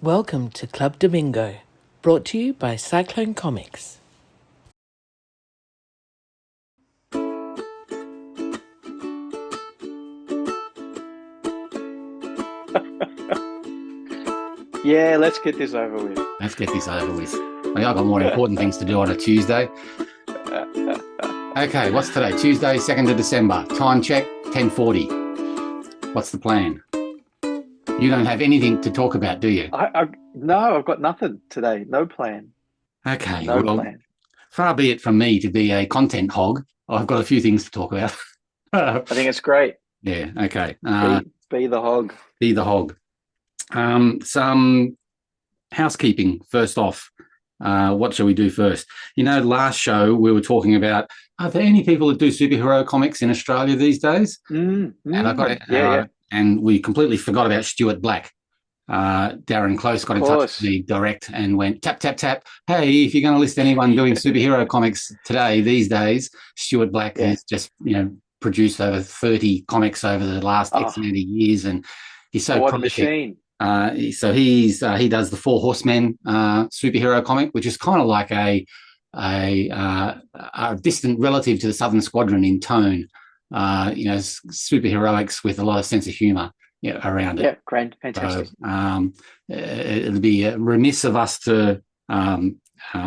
Welcome to Club Damingo, brought to you by Cyclone Comics. Yeah, let's get this over with. Let's get this over with. I've got more important things to do on a Tuesday. Okay, what's today? Tuesday, 2nd of December. Time check, 10:40. What's the plan? You don't have anything to talk about, do you? No, I've got nothing today. No plan. Okay, No well, plan. far be it from me to be a content hog. I've got a few things to talk about. I think it's great. Yeah, okay. Be the hog. Be the hog. Some housekeeping first off. What shall we do first? Last show we were talking about, are there any people that do superhero comics in Australia these days? And I got and we completely forgot about Stuart Black. Darren Close got in touch with me direct and went, tap, tap, tap. Hey, if you're going to list anyone doing superhero comics today, these days, Stuart Black has just, produced over 30 comics over the last X amount of years. And he's so what prolific. A machine. So he does the Four Horsemen superhero comic, which is kind of like a distant relative to the Southern Squadron in tone. Superheroics with a lot of sense of humour around it. Yeah, great, fantastic. So, it'd be remiss of us to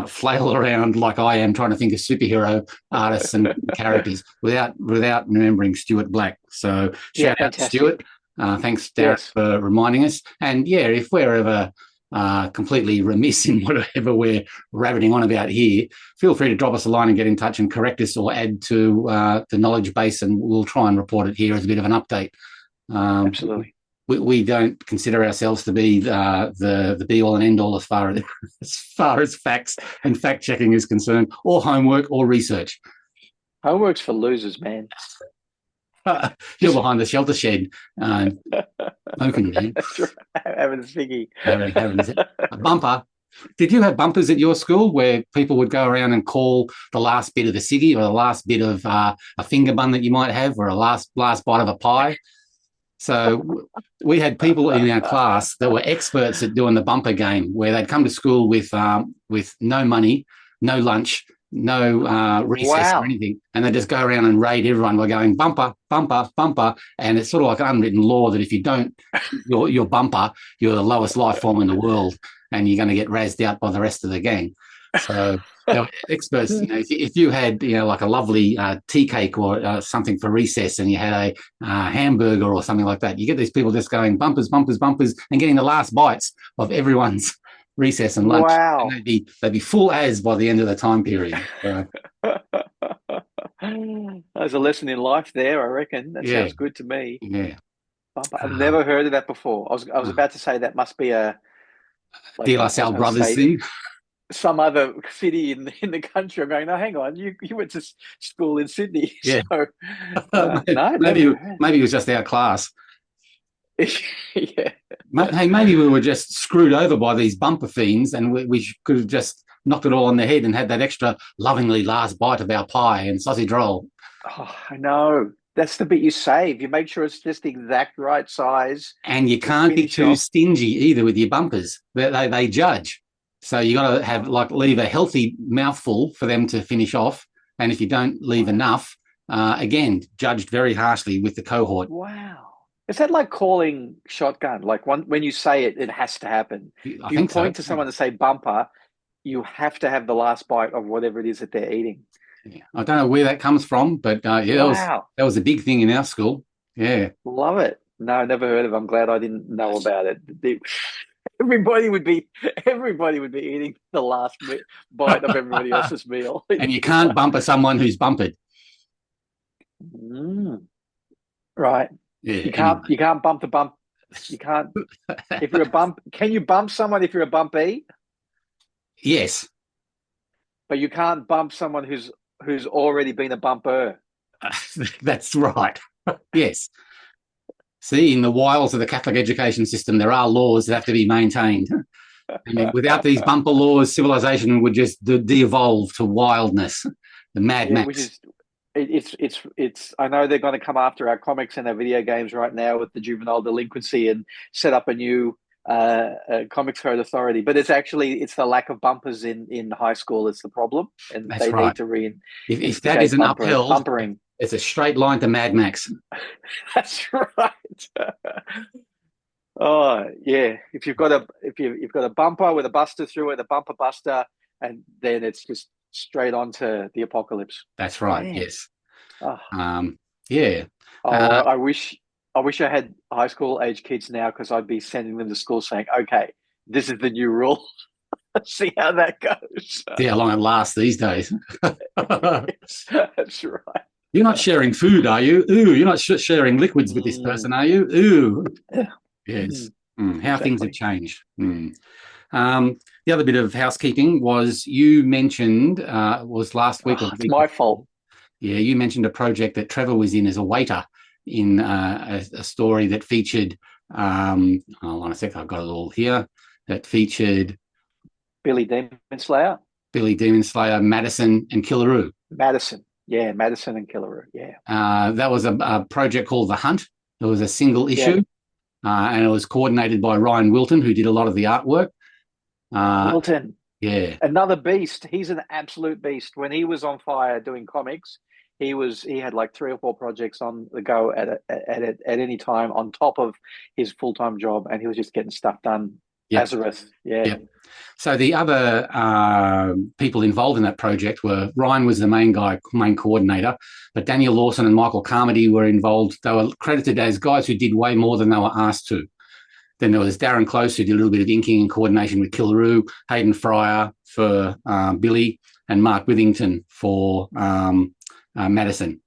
flail around like I am trying to think of superhero artists and characters without remembering Stuart Black. So shout out to Stuart. Thanks, Darren, for reminding us. And if we're ever completely remiss in whatever we're rabbiting on about here, feel free to drop us a line and get in touch and correct us or add to the knowledge base, and we'll try and report it here as a bit of an update. Absolutely. We don't consider ourselves to be the be all and end all as far as facts and fact checking is concerned, or homework or research. Homework's for losers, man. You're behind the shelter shed, smoking, man. That's right. Having a ciggy. Having a bumper. Did you have bumpers at your school where people would go around and call the last bit of the ciggy or the last bit of a finger bun that you might have, or a last bite of a pie? So we had people in our class that were experts at doing the bumper game, where they'd come to school with no money, no lunch, no recess or anything, and they just go around and raid everyone by going bumper, bumper, bumper. And it's sort of like an unwritten law that if you don't your bumper, you're the lowest life form in the world, and you're going to get razzed out by the rest of the gang. So experts, if you had like a lovely tea cake or something for recess, and you had a hamburger or something like that, you get these people just going bumpers, bumpers, bumpers, and getting the last bites of everyone's recess and lunch. Wow. And they'd be full as by the end of the time period. There's a lesson in life there, I reckon. That sounds good to me. Yeah. I've never heard of that before. I was about to say that must be a De La Salle Brothers thing. Some other city in the country. I'm going, no, hang on, you went to school in Sydney. Yeah. So, maybe it was just our class. Yeah. Hey, maybe we were just screwed over by these bumper fiends, and we could have just knocked it all on the head and had that extra lovingly last bite of our pie and sausage roll. Oh, I know. That's the bit you save. You make sure it's just the exact right size. And you can't be too stingy either with your bumpers. They judge. So you got to have leave a healthy mouthful for them to finish off. And if you don't leave enough, again, judged very harshly with the cohort. Wow. Is that like calling shotgun? Like when you say it, it has to happen. If you point to someone and say bumper, you have to have the last bite of whatever it is that they're eating. Yeah. I don't know where that comes from, but that was a big thing in our school. Yeah. Love it. No, never heard of it. I'm glad I didn't know about it. Everybody would be eating the last bite of everybody else's meal. And you can't bumper someone who's bumpered. Right. Yeah, you can't bump the bump. You can't if you're a bump. Can you bump someone if you're a bumpy? Yes. But you can't bump someone who's already been a bumper. That's right. Yes. See, in the wilds of the Catholic education system, there are laws that have to be maintained. I mean, without these bumper laws, civilization would just de-evolve to wildness, the Mad Max. It's. I know they're going to come after our comics and our video games right now with the juvenile delinquency and set up a new Comics Code Authority, but it's the lack of bumpers in high school. It's the problem, and That's they right. need to If that isn't upheld, bumpering. It's a straight line to Mad Max. That's right. Oh yeah, if you've got a bumper with a buster through it, a bumper buster, and then it's just straight on to the apocalypse. That's right. Man. Yes. Oh. Yeah. I wish I had high school age kids now, because I'd be sending them to school saying, "Okay, this is the new rule. See how that goes." See how long it lasts these days. Yes, that's right. You're not sharing food, are you? Ooh, you're not sharing liquids with this person, are you? Ooh. Yes. How exactly. Things have changed. The other bit of housekeeping was you mentioned, was last week. It's my fault. Yeah, you mentioned a project that Trevor was in as a waiter in a story that featured, hold on a sec, I've got it all here, that featured Billy Demon Slayer, Madison, and Killaroo. Madison and Killaroo, yeah. That was a project called The Hunt. It was a single issue, and it was coordinated by Ryan Wilton, who did a lot of the artwork. Wilton. Yeah. Another beast. He's an absolute beast. When he was on fire doing comics, he had like 3 or 4 projects on the go at any time on top of his full-time job, and he was just getting stuff done. Yep. Azareth. Yeah. Yep. So the other people involved in that project were, Ryan was the main coordinator, but Daniel Lawson and Michael Carmody were involved. They were credited as guys who did way more than they were asked to. Then there was Darren Close, who did a little bit of inking in coordination with Killaroo, Hayden Fryer for Billy, and Mark Withington for Madison.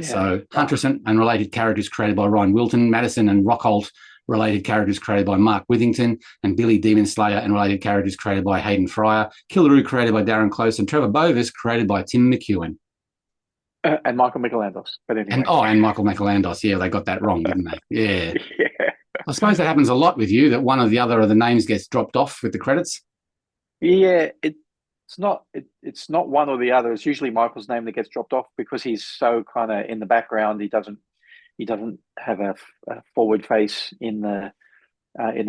So Huntress and related characters created by Ryan Wilton, Madison and Rockholt related characters created by Mark Withington, and Billy Demon Slayer and related characters created by Hayden Fryer, Killaroo created by Darren Close, and Trevor Bovis created by Tim McEwen. And Michael Michelandos. But anyway. And Michael Michelandos. Yeah, they got that wrong, didn't they? Yeah. Yeah. I suppose that happens a lot with you, that one or the other of the names gets dropped off with the credits. Yeah, it's not one or the other. It's usually Michael's name that gets dropped off, because he's so kind of in the background. He doesn't have a forward face in the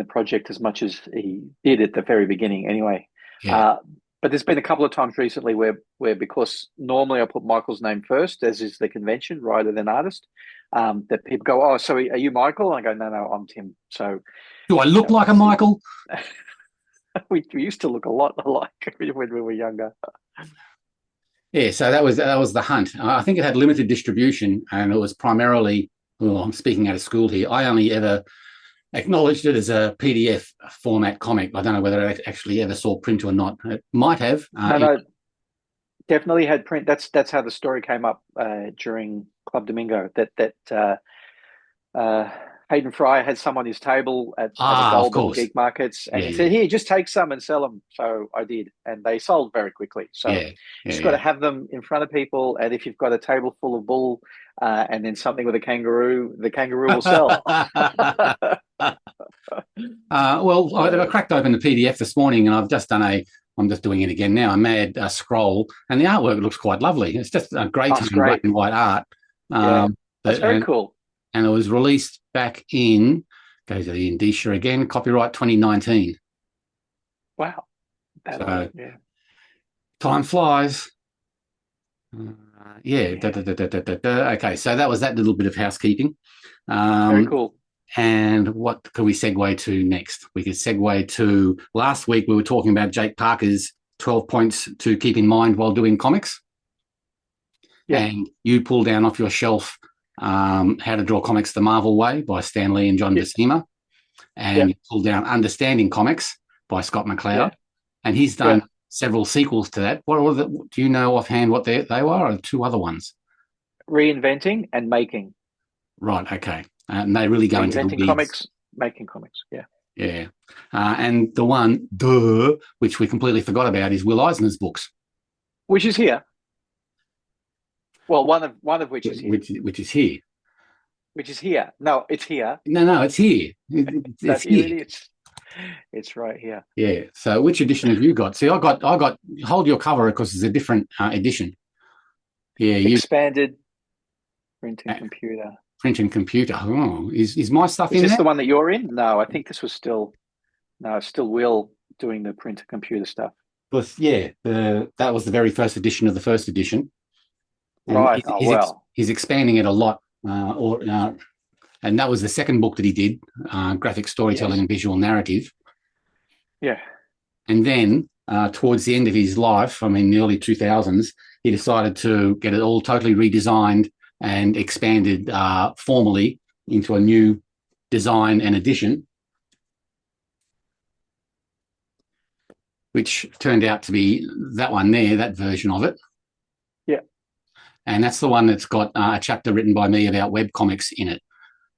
project as much as he did at the very beginning. Anyway, but there's been a couple of times recently where because normally I put Michael's name first, as is the convention, rather than artist. That people go, "Oh, so are you Michael?" And I go, "No, I'm Tim." So, do I look like a Michael? we used to look a lot alike when we were younger. Yeah, so that was The Hunt. I think it had limited distribution, and it was primarily, well, I'm speaking out of school here, I only ever acknowledged it as a PDF format comic. I don't know whether it actually ever saw print or not. It might have. No, definitely had print. That's how the story came up during Club Damingo. That Hayden Fryer had some on his table at the geek markets, and he said, "Here, just take some and sell them." So I did, and they sold very quickly. So you just got to have them in front of people, and if you've got a table full of bull and then something with a kangaroo, the kangaroo will sell. Well, I cracked open the PDF this morning, and I've just done I'm just doing it again now, a mad scroll, and the artwork looks quite lovely. It's just a great black and white art. That's very cool. And it was released back in, go to the indicia again, copyright 2019. Wow. Time flies. Okay, so that was that little bit of housekeeping. Very cool. And what could we segue to next? We could segue to, last week we were talking about Jake Parker's 12 points to keep in mind while doing comics. Yeah. And you pulled down off your shelf How to Draw Comics the Marvel Way by Stan Lee and John Buscema. And you pulled down Understanding Comics by Scott McCloud. And he's done several sequels to that. Do you know offhand what they were, or 2 other ones? Reinventing and Making. Right, okay. And they really go into the weeds. Comics, Making Comics, Yeah. And the one, which we completely forgot about, is Will Eisner's books. Which is here. Well, one of which is here. Which is here. Which is here. No, it's here. No, it's here. It's here. It's right here. Yeah. So which edition have you got? See, I got hold your cover because it's a different edition. Yeah. Expanded printing computer. Print and computer. Oh, is my stuff Is in this there? the one that you're in? No, I think this was still no, it's still Will doing the print and computer stuff. But yeah, that was the very first edition of the first edition, and Right. Oh well. he's expanding it a lot. And that was the second book that he did, graphic storytelling Yes. and visual narrative. Yeah. And then towards the end of his life, I mean, the early 2000s, he decided to get it all totally redesigned and expanded formally into a new design and edition, which turned out to be that one there, that version of it. Yeah. And that's the one that's got a chapter written by me about webcomics in it.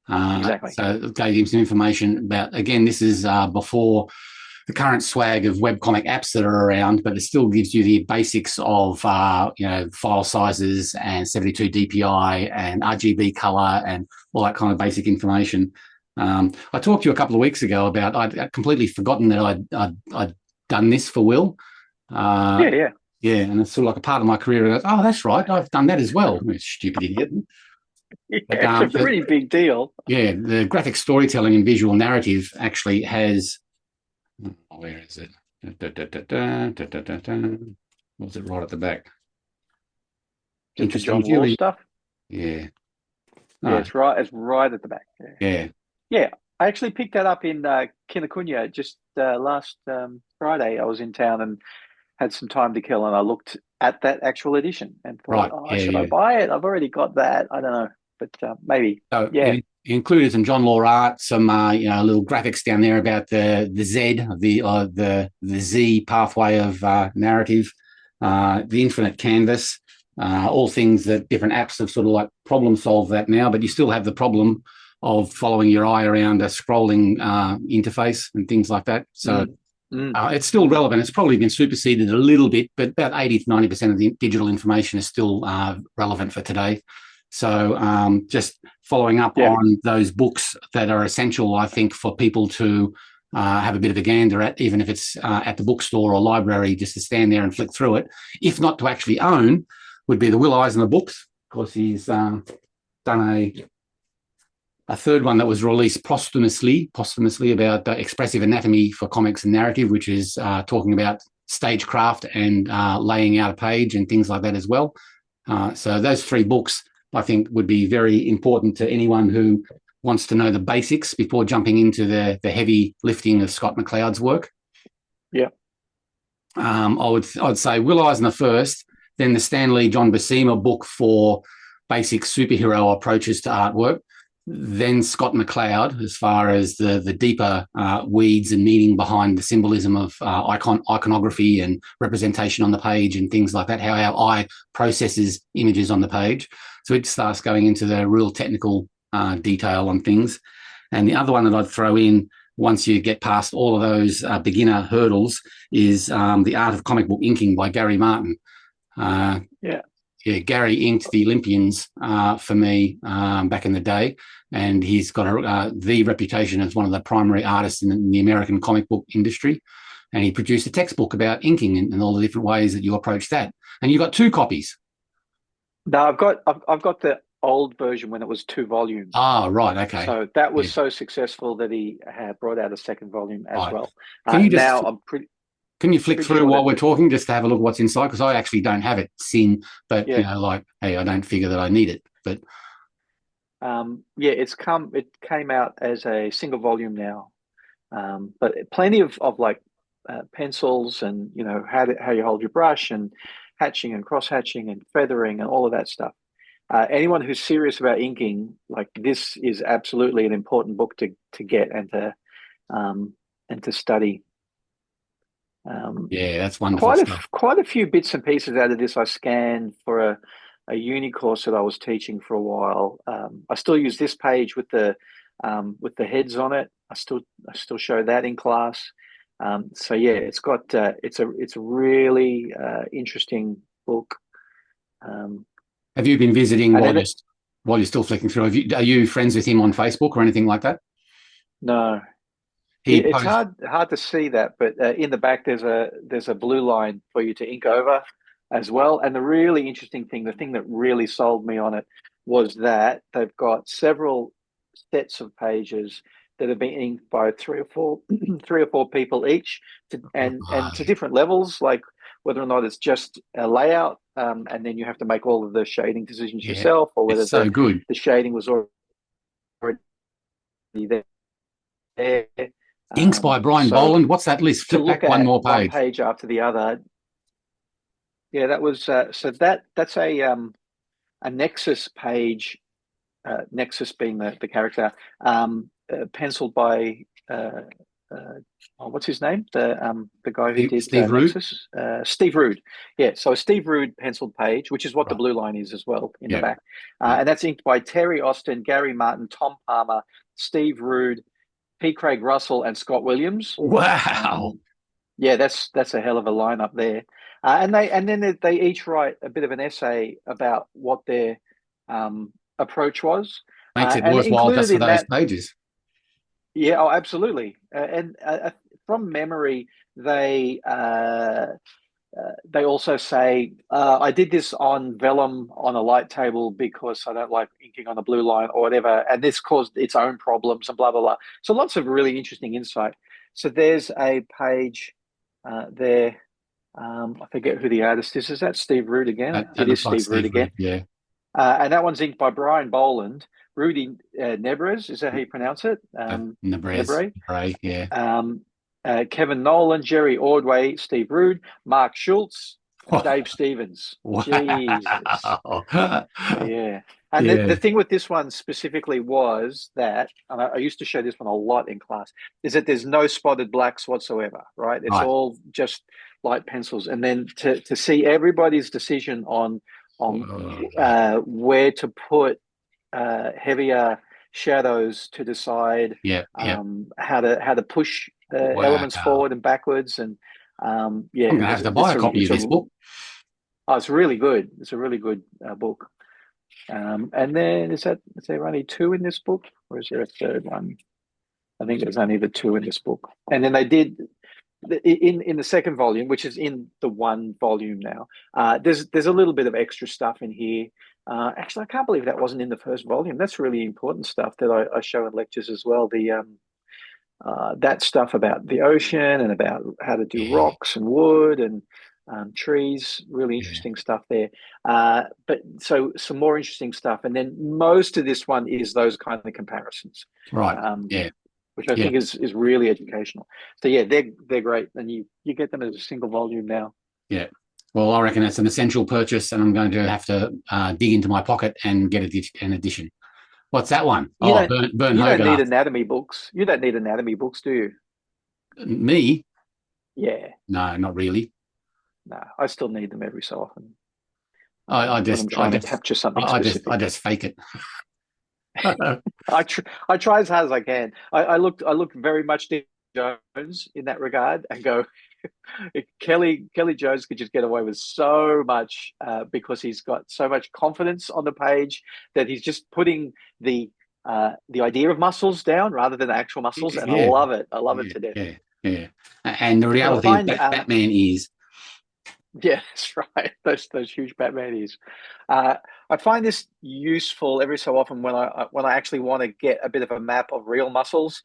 Exactly. So it gave him some information about, again, this is before the current swag of webcomic apps that are around, but it still gives you the basics of, file sizes and 72 DPI and RGB color and all that kind of basic information. I talked to you a couple of weeks ago about, I'd completely forgotten that I'd done this for Will. Yeah. And it's sort of like a part of my career. I goes, oh, that's right, I've done that as well. Stupid idiot. Yeah, But, it's a pretty big deal. Yeah, the graphic storytelling and visual narrative actually has. Where is it? Was it right at the back? Just the John Wall stuff. Yeah. Yeah, it's right. It's right at the back. Yeah. Yeah. I actually picked that up in Kinnikunja just last Friday. I was in town and had some time to kill, and I looked at that actual edition and thought, Right. should I buy it? I've already got that. I don't know, but maybe. So yeah. It included some John Law art, some little graphics down there about the Z, the Z pathway of narrative, the infinite canvas, all things that different apps have sort of like problem solved that now, but you still have the problem of following your eye around a scrolling interface and things like that. So it's still relevant. It's probably been superseded a little bit, but about 80 to 90% of the digital information is still relevant for today. So just following up on those books that are essential, I think, for people to have a bit of a gander at, even if it's at the bookstore or library, just to stand there and flick through it, if not to actually own, would be the Will Eisner books. Of course, he's done a third one that was released posthumously about expressive anatomy for comics and narrative, which is talking about stagecraft and laying out a page and things like that as well. So those three books, I think, would be very important to anyone who wants to know the basics before jumping into the heavy lifting of Scott McCloud's work. Yeah. I'd say Will Eisner first, then the Stan Lee, John Buscema book for basic superhero approaches to artwork, then Scott McCloud as far as the deeper weeds and meaning behind the symbolism of iconography and representation on the page and things like that, how our eye processes images on the page. So it starts going into the real technical detail on things. And the other one that I'd throw in once you get past all of those beginner hurdles is The Art of Comic Book Inking by Gary Martin. Gary inked the Olympians for me back in the day, and he's got the reputation as one of the primary artists in the American comic book industry. And he produced a textbook about inking and all the different ways that you approach that. And you got 2 copies. No, I've got the old version when it was 2 volumes. Ah, right, okay. So that was so successful that he had brought out a second volume as well. Can you flick through while we're talking just to have a look at what's inside? Because I actually don't have it seen, but hey, I don't figure that I need it. But it came out as a single volume now, but plenty of like pencils and how you hold your brush and hatching and cross hatching and feathering and all of that stuff. Anyone who's serious about inking, like, this is absolutely an important book to get and to study. That's wonderful stuff. Quite a few bits and pieces out of this I scanned for a uni course that I was teaching for a while. I still use this page with the heads on it. I still show that in class. It's got it's a really interesting book. Have you been visiting while you're still flicking through? Are you friends with him on Facebook or anything like that? No. It's hard to see that, but in the back there's a blue line for you to ink over as well. And the really interesting thing, the thing that really sold me on it, was that they've got several sets of pages that have been inked by three or four people each, and to different levels, like whether or not it's just a layout, and then you have to make all of the shading decisions yourself, or whether it's so good. the shading was already there. Inks by Brian Boland. What's that list? Flip back one more page. One page after the other. Yeah, that was so that's a Nexus page. Nexus being the character, penciled by what's his name? The guy who did Steve Rude? Nexus, Steve Rude. Yeah, so a Steve Rude penciled page, which is what the blue line is as well in the back, and that's inked by Terry Austin, Gary Martin, Tom Palmer, Steve Rude, P. Craig Russell, and Scott Williams. Wow. Yeah, that's a hell of a lineup there, and then they each write a bit of an essay about what their approach was. Makes it worthwhile just for those pages. Yeah, oh, absolutely. And from memory, they also say, I did this on vellum on a light table because I don't like inking on a blue line or whatever, and this caused its own problems and blah, blah, blah. So lots of really interesting insight. So there's a page there. I forget who the artist is. Is that Steve Rude again? It is Steve Rude again. Yeah. And that one's inked by Brian Boland, Rudy Nebrez. Is that how you pronounce it? Nebrez. Right, yeah. Kevin Nolan, Jerry Ordway, Steve Rude, Mark Schultz, Dave Stevens. Wow. Jesus. Yeah. And the thing with this one specifically was that, and I used to show this one a lot in class, is that there's no spotted blacks whatsoever, right? It's all just light pencils. And then to see everybody's decision on where to put heavier shadows to decide how to push elements forward and backwards, and I'm gonna have to buy a copy of this book. Oh, it's really good. It's a really good book. And then is there only two in this book, or is there a third one? I think there's only the two in this book. And then they did in the second volume, which is in the one volume now. There's a little bit of extra stuff in here. Actually, I can't believe that wasn't in the first volume. That's really important stuff that I show in lectures as well. That stuff about the ocean and about how to do rocks and wood and trees, really interesting stuff there. But so some more interesting stuff. And then most of this one is those kind of comparisons. Right. Which I think is really educational. So yeah, they're great. And you get them as a single volume now. Yeah. Well, I reckon it's an essential purchase, and I'm going to have to dig into my pocket and get an edition. What's that one? You don't need anatomy books. You don't need anatomy books, do you? Me? Yeah. No, not really. No, I still need them every so often. I'm trying to capture something specific. I just fake it. I try as hard as I can. I look very much to Jones in that regard and go, Kelly Jones could just get away with so much because he's got so much confidence on the page that he's just putting the idea of muscles down rather than actual muscles, and I love it. I love it to death. Yeah. And the reality of Batman is. Yeah, that's right. Those huge Batman ears. I find this useful every so often when I actually want to get a bit of a map of real muscles.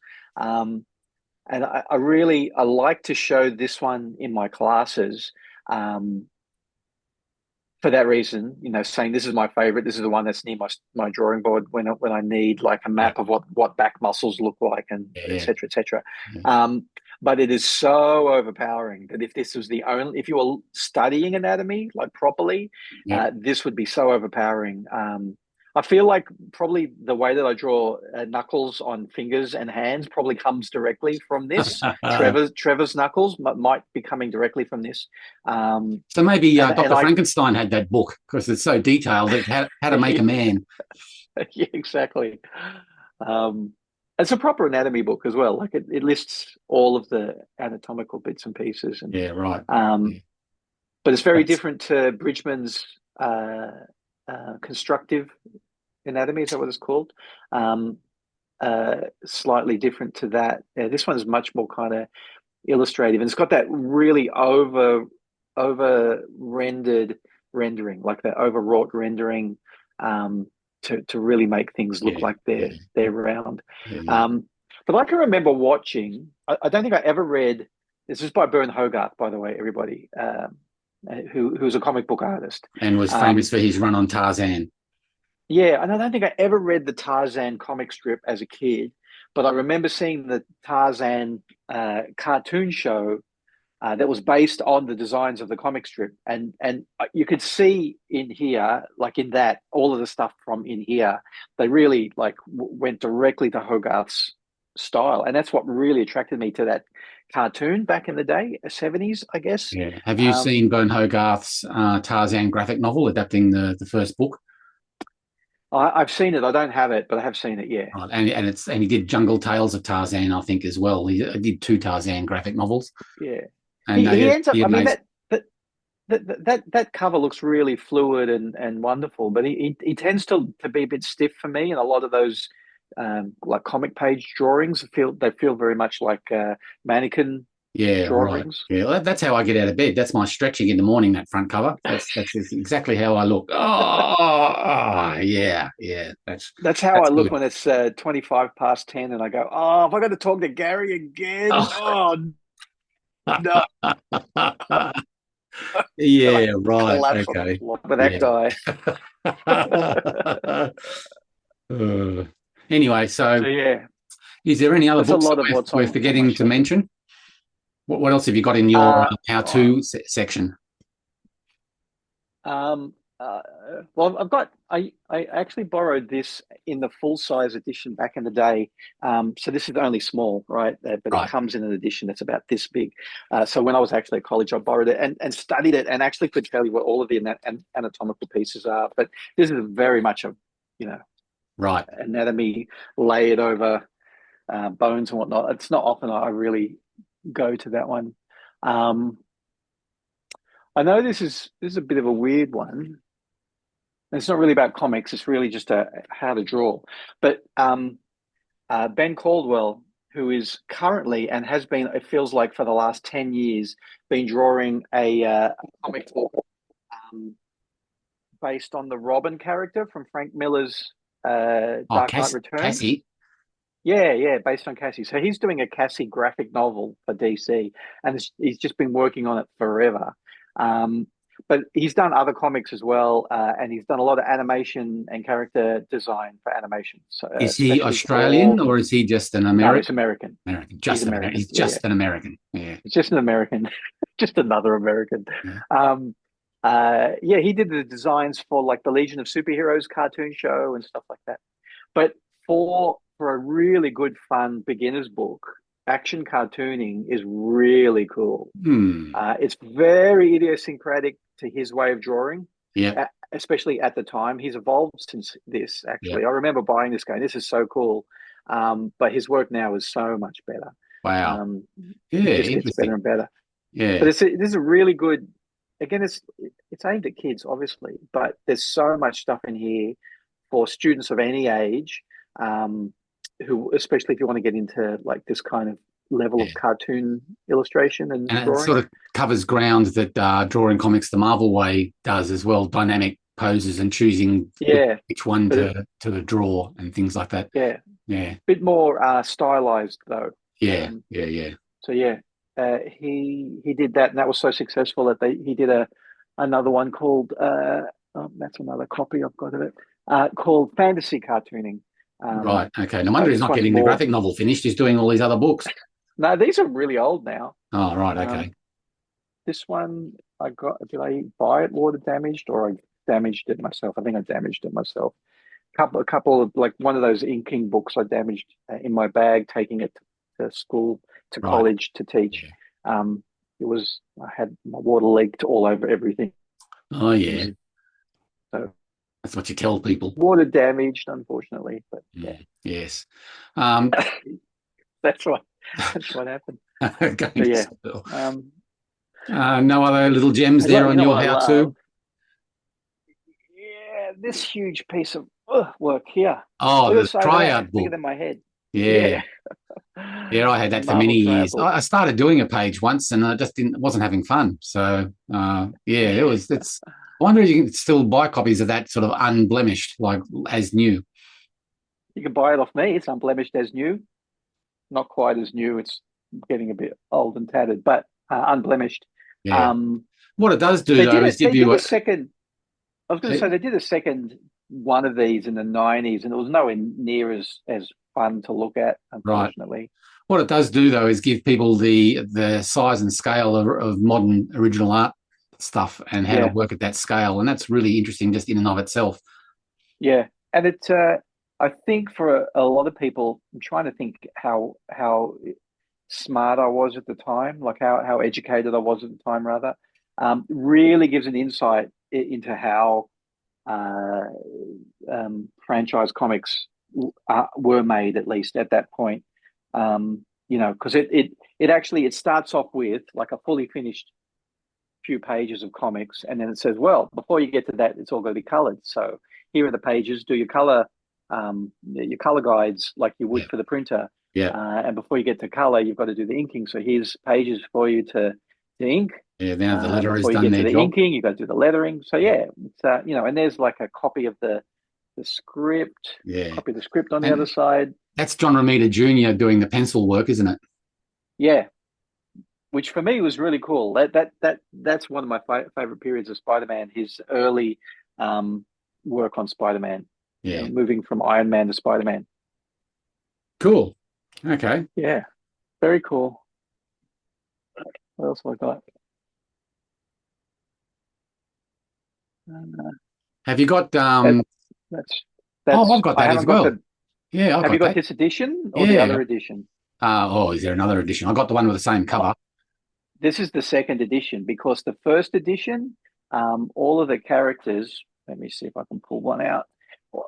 And I like to show this one in my classes for that reason, saying this is my favorite. This is the one that's near my drawing board when I need like a map of what back muscles look like, and et cetera, et cetera. But it is so overpowering that if you were studying anatomy like properly, this would be so overpowering. I feel like probably the way that I draw knuckles on fingers and hands probably comes directly from this. Trevor's knuckles might be coming directly from this. So maybe Dr. Frankenstein had that book because it's so detailed. How to make a man. Yeah, exactly. It's a proper anatomy book as well. Like it lists all of the anatomical bits and pieces. And, but it's very different to Bridgman's constructive anatomy. Is that what it's called? Slightly different to that. This one is much more kind of illustrative, and it's got that really over rendered rendering, like that overwrought rendering. to really make things look like they're round. Yeah. But I can remember watching. I don't think I ever read. This is by Bern Hogarth, by the way, everybody, who's a comic book artist And was famous for his run on Tarzan. Yeah, and I don't think I ever read the Tarzan comic strip as a kid, but I remember seeing the Tarzan cartoon show that was based on the designs of the comic strip, and you could see in here, like in that, all of the stuff from in here, they really like went directly to Hogarth's style, and that's what really attracted me to that cartoon back in the day, 70s, I guess. Yeah. Have you seen Bern Hogarth's Tarzan graphic novel adapting the first book? I've seen it. I don't have it, but I have seen it. Yeah, right. And he did Jungle Tales of Tarzan, I think, as well. He did 2 Tarzan graphic novels. Yeah, and he ends up. I mean, that cover looks really fluid and wonderful, but he tends to be a bit stiff for me, and a lot of those like comic page drawings feel very much like mannequin drawings. Right. Yeah, that's how I get out of bed. That's my stretching in the morning. That front cover. That's exactly how I look. Yeah. That's how I look good when it's 10:25, and I go, oh, have I got to talk to Gary again? Oh no. Yeah, right. Okay. With that guy. Anyway, so yeah. Is there any other books that we're forgetting to mention? What else have you got in your how-to section? Well, I actually borrowed this in the full-size edition back in the day. So this is only small, right? But it comes in an edition that's about this big. So when I was actually at college, I borrowed it and studied it, and actually could tell you what all of the anatomical pieces are. But this is very much a, anatomy layered over bones and whatnot. It's not often I really go to that one. I know this is a bit of a weird one. It's not really about comics. It's really just how to draw. But Ben Caldwell, who is currently and has been, it feels like for the last 10 years, been drawing a comic book based on the Robin character from Frank Miller's Dark Knight Returns. Cassie. Yeah, based on Cassie. So he's doing a Cassie graphic novel for DC, and he's just been working on it forever. But he's done other comics as well, and he's done a lot of animation and character design for animation. So, is he Australian or is he just an American? No, he's American. Just American. He's just an American. Yeah, he's just an American, just another American. Yeah. He did the designs for like the Legion of Superheroes cartoon show and stuff like that. But for a really good, fun beginner's book, action cartooning is really cool. It's very idiosyncratic to his way of drawing. Yeah. Especially at the time. He's evolved since this, actually. I remember buying this going, this is so cool. But his work now is so much better. Wow. It gets better and better. Yeah. But this is a really good, again, it's aimed at kids, obviously, but there's so much stuff in here for students of any age, who, especially if you want to get into like this kind of level of cartoon illustration and drawing. It sort of covers ground that drawing comics the Marvel way does as well, dynamic poses and choosing which one to draw and things like that. Yeah. Bit more stylized though. Yeah. So he did that, and that was so successful that he did another one called that's another copy I've got of it, called Fantasy Cartooning. Right. Okay. No wonder he's not getting the graphic novel finished. He's doing all these other books. No, these are really old now. Oh, right. Okay. This one did I buy it water damaged, or I damaged it myself? I think I damaged it myself. A couple of, like, one of those inking books I damaged in my bag, taking it to school, to college to teach. I had my water leaked all over everything. Oh, yeah. So that's what you tell people. Water damaged, unfortunately, but yes. That's what happened. Okay. No other little gems there on your how-to? Yeah, this huge piece of work here. Oh, the tryout book. Bigger than my head. Yeah. Yeah, I had that for many years. I started doing a page once, and I just wasn't having fun. So, it's I wonder if you can still buy copies of that sort of unblemished, like as new. You can buy it off me. It's unblemished as new. Not quite as new. It's getting a bit old and tattered, but unblemished. Yeah. What it does do, though, is give you a second. I was going to say they did a second one of these in the 90s, and it was nowhere near as fun to look at, unfortunately. Right. What it does do, though, is give people the size and scale of modern original art stuff and how to work at that scale, and that's really interesting just in and of itself. Yeah, and it. I think for a lot of people, I'm trying to think how smart I was at the time, like how educated I was at the time, rather. Really gives an insight into how franchise comics were made, at least at that point. Because it starts off with like a fully finished few pages of comics, and then it says, well, before you get to that, it's all going to be colored. So here are the pages. Do your color guides like you would for the printer. Yeah. And before you get to color, you've got to do the inking. So here's pages for you to ink. Yeah. Now the letter is done. Before you get to the inking, you've got to do the lettering. So it's and there's like a copy of the script. Yeah. Copy of the script on the other side. That's John Romita Jr. doing the pencil work, isn't it? Yeah. Which for me was really cool. That's one of my favorite periods of Spider-Man. His early work on Spider-Man. Yeah, moving from Iron Man to Spider-Man. Cool. Okay. Yeah, very cool. What else have I got? Have you got? That's I've got that as well. Have you got this edition or the other edition? Is there another edition? I got the one with the same cover. This is the second edition because the first edition, all of the characters. Let me see if I can pull one out.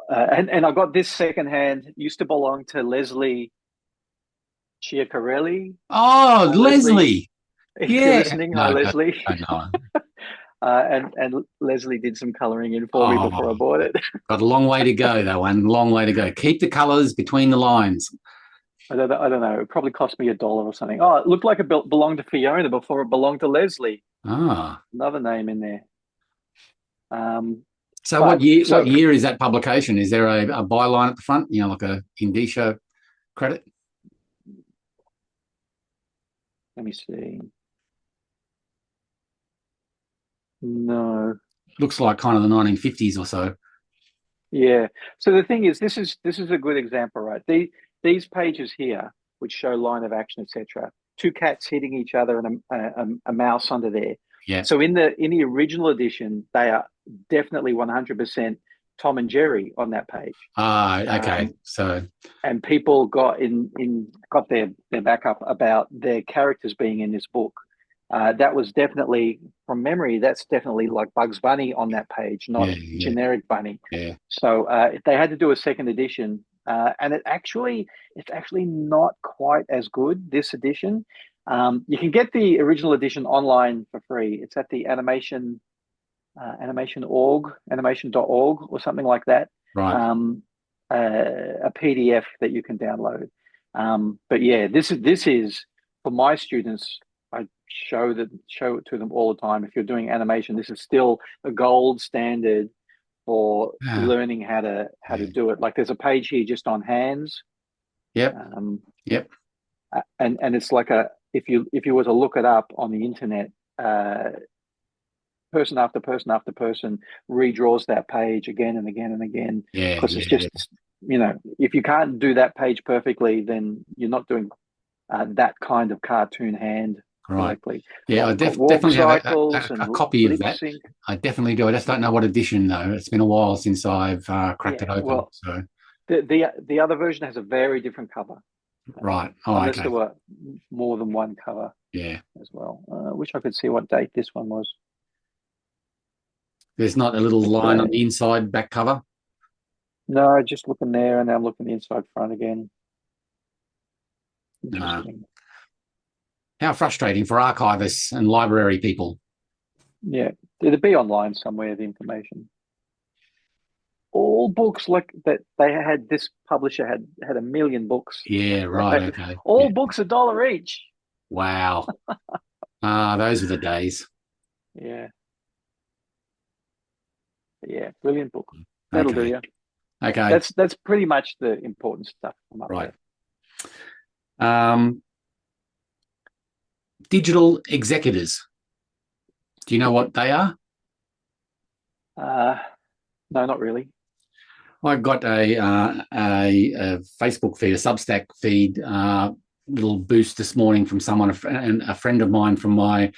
And I got this secondhand. Used to belong to Leslie Chiacarelli. Oh, Leslie! If you're listening, hi Leslie. I know. And Leslie did some colouring in for me before I bought it. Got a long way to go, though. One long way to go. Keep the colours between the lines. I don't know. It probably cost me $1 or something. Oh, it looked like it belonged to Fiona before it belonged to Leslie. Another name in there. So what year is that publication? Is there a byline at the front? Like a Indicia credit? Let me see. No. Looks like kind of the 1950s or so. Yeah. So the thing is, this is a good example, right? These pages here, which show line of action, etc. Two cats hitting each other and a mouse under there. Yeah. So in the original edition, they are definitely 100% Tom and Jerry on that page. Okay. And people got their backup about their characters being in this book. That was definitely, from memory, that's definitely like Bugs Bunny on that page, not generic Bunny. Yeah. So they had to do a second edition, and it's actually not quite as good, this edition. You can get the original edition online for free. It's at the animation.org or something like that. Right. A PDF that you can download. But yeah, this is for my students. I show it to them all the time. If you're doing animation, this is still a gold standard for learning how to do it. Like there's a page here just on hands. Yep. Yep. And it's like if you were to look it up on the internet, person after person after person redraws that page again and again and again. Yeah. Because it's just if you can't do that page perfectly, then you're not doing that kind of cartoon hand. Right. Correctly. Yeah, I definitely have a copy of that. I definitely do. I just don't know what edition though. It's been a while since I've cracked it open. Well, so the other version has a very different cover. Right. Unless there were more than one cover. Yeah. As well. I wish I could see what date this one was. There's not a little line on the inside back cover? No, just looking there and I'm looking inside front again. Interesting. How frustrating for archivists and library people. Yeah, it'd be online somewhere, the information. All books like that they had, this publisher had 1 million books. Yeah, right, okay. All books $1 each. Wow. Those are the days. Yeah. Yeah, brilliant book. That'll do Okay. you. Okay. That's pretty much the important stuff. Right. Digital executors. Do you know what they are? No, not really. I got a Facebook feed, a Substack feed, little boost this morning from someone, a friend of mine from my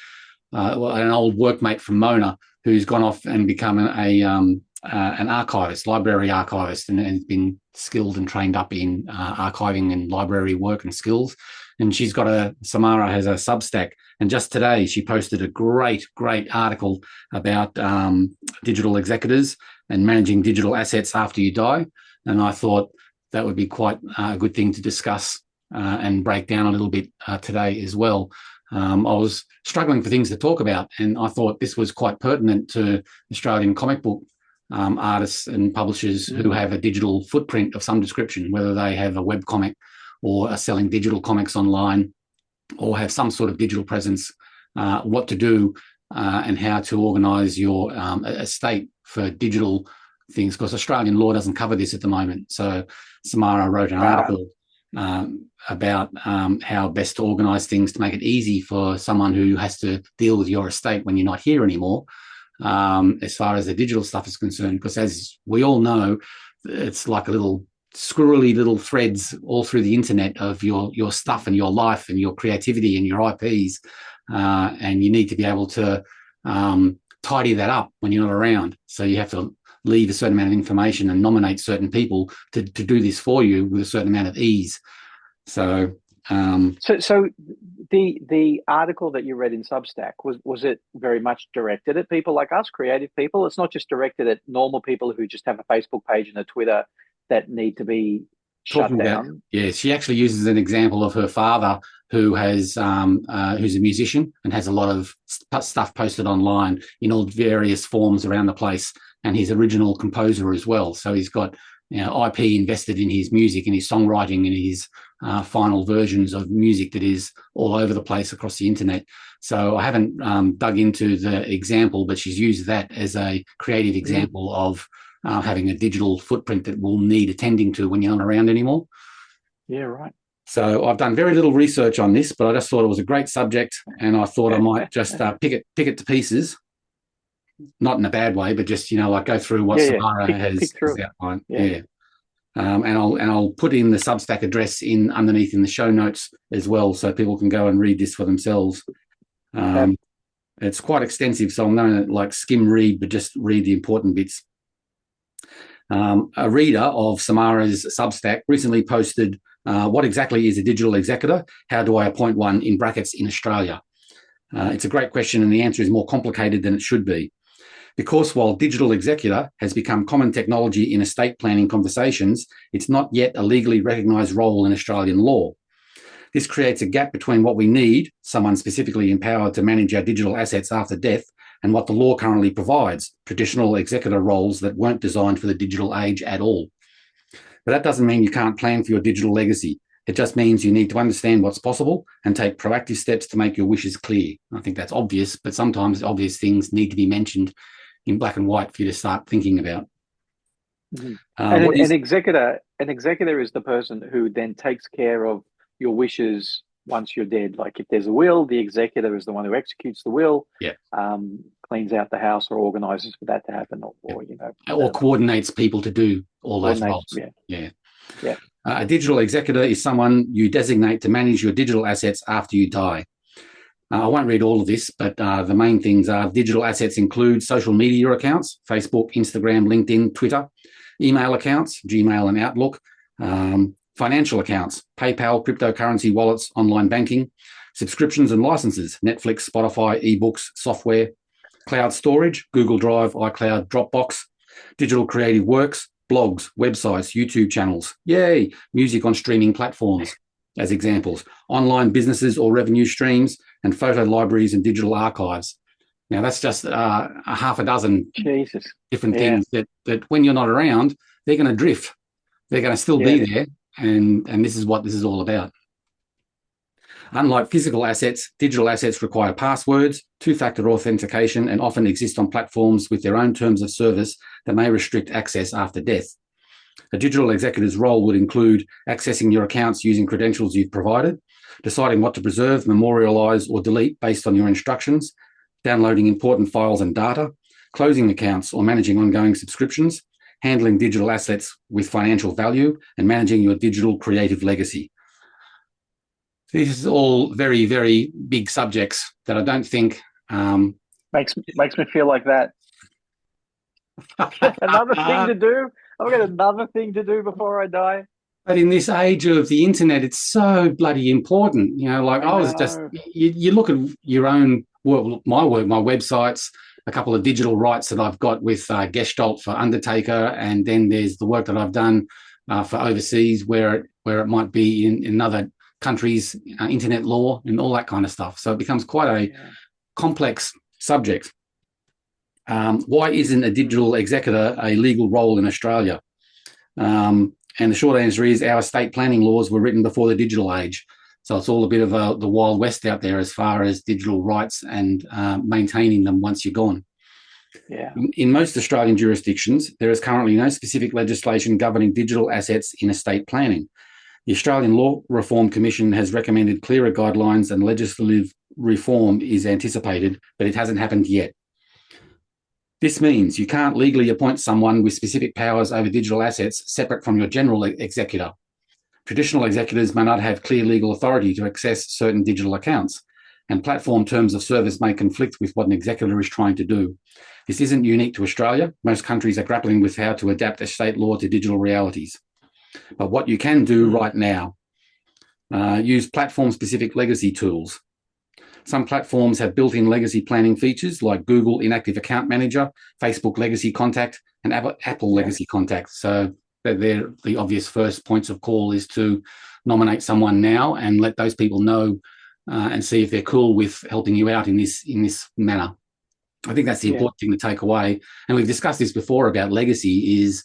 an old workmate from Mona, who's gone off and become an archivist, library archivist, and has been skilled and trained up in archiving and library work and skills. And she's got Samara has a Substack. And just today, she posted a great article about digital executors and managing digital assets after you die. And I thought that would be quite a good thing to discuss and break down a little bit today as well. I was struggling for things to talk about, and I thought this was quite pertinent to Australian comic book artists and publishers who have a digital footprint of some description, whether they have a web comic or are selling digital comics online or have some sort of digital presence, what to do and how to organise your estate for digital things, because Australian law doesn't cover this at the moment. So Samara wrote an article about how best to organise things to make it easy for someone who has to deal with your estate when you're not here anymore, as far as the digital stuff is concerned. Because as we all know, it's like a little squirrely little threads all through the internet of your stuff and your life and your creativity and your IPs, and you need to be able to tidy that up when you're not around. So you have to leave a certain amount of information and nominate certain people to do this for you with a certain amount of ease. So the article that you read in Substack, was it very much directed at people like us, creative people? It's not just directed at normal people who just have a Facebook page and a Twitter that need to be shut down. Yeah, she actually uses an example of her father, who has who's a musician and has a lot of stuff posted online in all various forms around the place, and he's original composer as well. So he's got IP invested in his music and his songwriting and his final versions of music that is all over the place across the internet. So I haven't dug into the example, but she's used that as a creative example of having a digital footprint that will need attending to when you're not around anymore. Yeah, right. So I've done very little research on this, but I just thought it was a great subject, and I thought I might just pick it to pieces, not in a bad way, but just like go through what Samara has outlined. Yeah. And I'll put in the Substack address underneath in the show notes as well, so people can go and read this for themselves. It's quite extensive, so I'm going to skim read, but just read the important bits. A reader of Samara's Substack recently posted, what exactly is a digital executor? How do I appoint one, in brackets, in Australia? It's a great question, and the answer is more complicated than it should be. Because while digital executor has become common technology in estate planning conversations, it's not yet a legally recognised role in Australian law. This creates a gap between what we need, someone specifically empowered to manage our digital assets after death, and what the law currently provides, traditional executor roles that weren't designed for the digital age at all. But that doesn't mean you can't plan for your digital legacy. It just means you need to understand what's possible and take proactive steps to make your wishes clear. I think that's obvious, but sometimes obvious things need to be mentioned in black and white for you to start thinking about. An executor is the person who then takes care of your wishes once you're dead. Like if there's a will, the executor is the one who executes the will, cleans out the house or organises for that to happen, or coordinates people to do all those roles. Yeah. A digital executor is someone you designate to manage your digital assets after you die. I won't read all of this, but the main things are digital assets include social media accounts, Facebook, Instagram, LinkedIn, Twitter, email accounts, Gmail and Outlook, financial accounts, PayPal, cryptocurrency wallets, online banking, subscriptions and licenses, Netflix, Spotify, ebooks, software, cloud storage, Google Drive, iCloud, Dropbox, digital creative works, blogs, websites, YouTube channels, music on streaming platforms, as examples, online businesses or revenue streams, and photo libraries and digital archives. Now, that's just a half a dozen different things that when you're not around, they're going to drift. They're going to still be there, and this is what this is all about. Unlike physical assets, digital assets require passwords, two-factor authentication, and often exist on platforms with their own terms of service that may restrict access after death. A digital executive's role would include accessing your accounts using credentials you've provided, deciding what to preserve, memorialise, or delete based on your instructions, downloading important files and data, closing accounts or managing ongoing subscriptions, handling digital assets with financial value, and managing your digital creative legacy. This is all very, very big subjects that I don't think... Makes me feel like that. Another thing to do? I've got another thing to do before I die. But in this age of the internet, it's so bloody important. You know, like I was just... You look at your own work, my websites, a couple of digital rights that I've got with Gestalt for Undertaker, and then there's the work that I've done for overseas where it might be in other countries, internet law and all that kind of stuff. So it becomes quite a complex subject. Why isn't a digital executor a legal role in Australia? And the short answer is our estate planning laws were written before the digital age. So it's all a bit of the Wild West out there as far as digital rights and maintaining them once you're gone. Yeah. In most Australian jurisdictions, there is currently no specific legislation governing digital assets in estate planning. The Australian Law Reform Commission has recommended clearer guidelines and legislative reform is anticipated, but it hasn't happened yet. This means you can't legally appoint someone with specific powers over digital assets separate from your general executor. Traditional executors may not have clear legal authority to access certain digital accounts, and platform terms of service may conflict with what an executor is trying to do. This isn't unique to Australia. Most countries are grappling with how to adapt estate law to digital realities. But what you can do right now, use platform-specific legacy tools. Some platforms have built-in legacy planning features like Google Inactive Account Manager, Facebook Legacy Contact, and Apple Legacy Contact. So they're the obvious first points of call is to nominate someone now and let those people know and see if they're cool with helping you out in this manner. I think that's the important thing to take away. And we've discussed this before about legacy is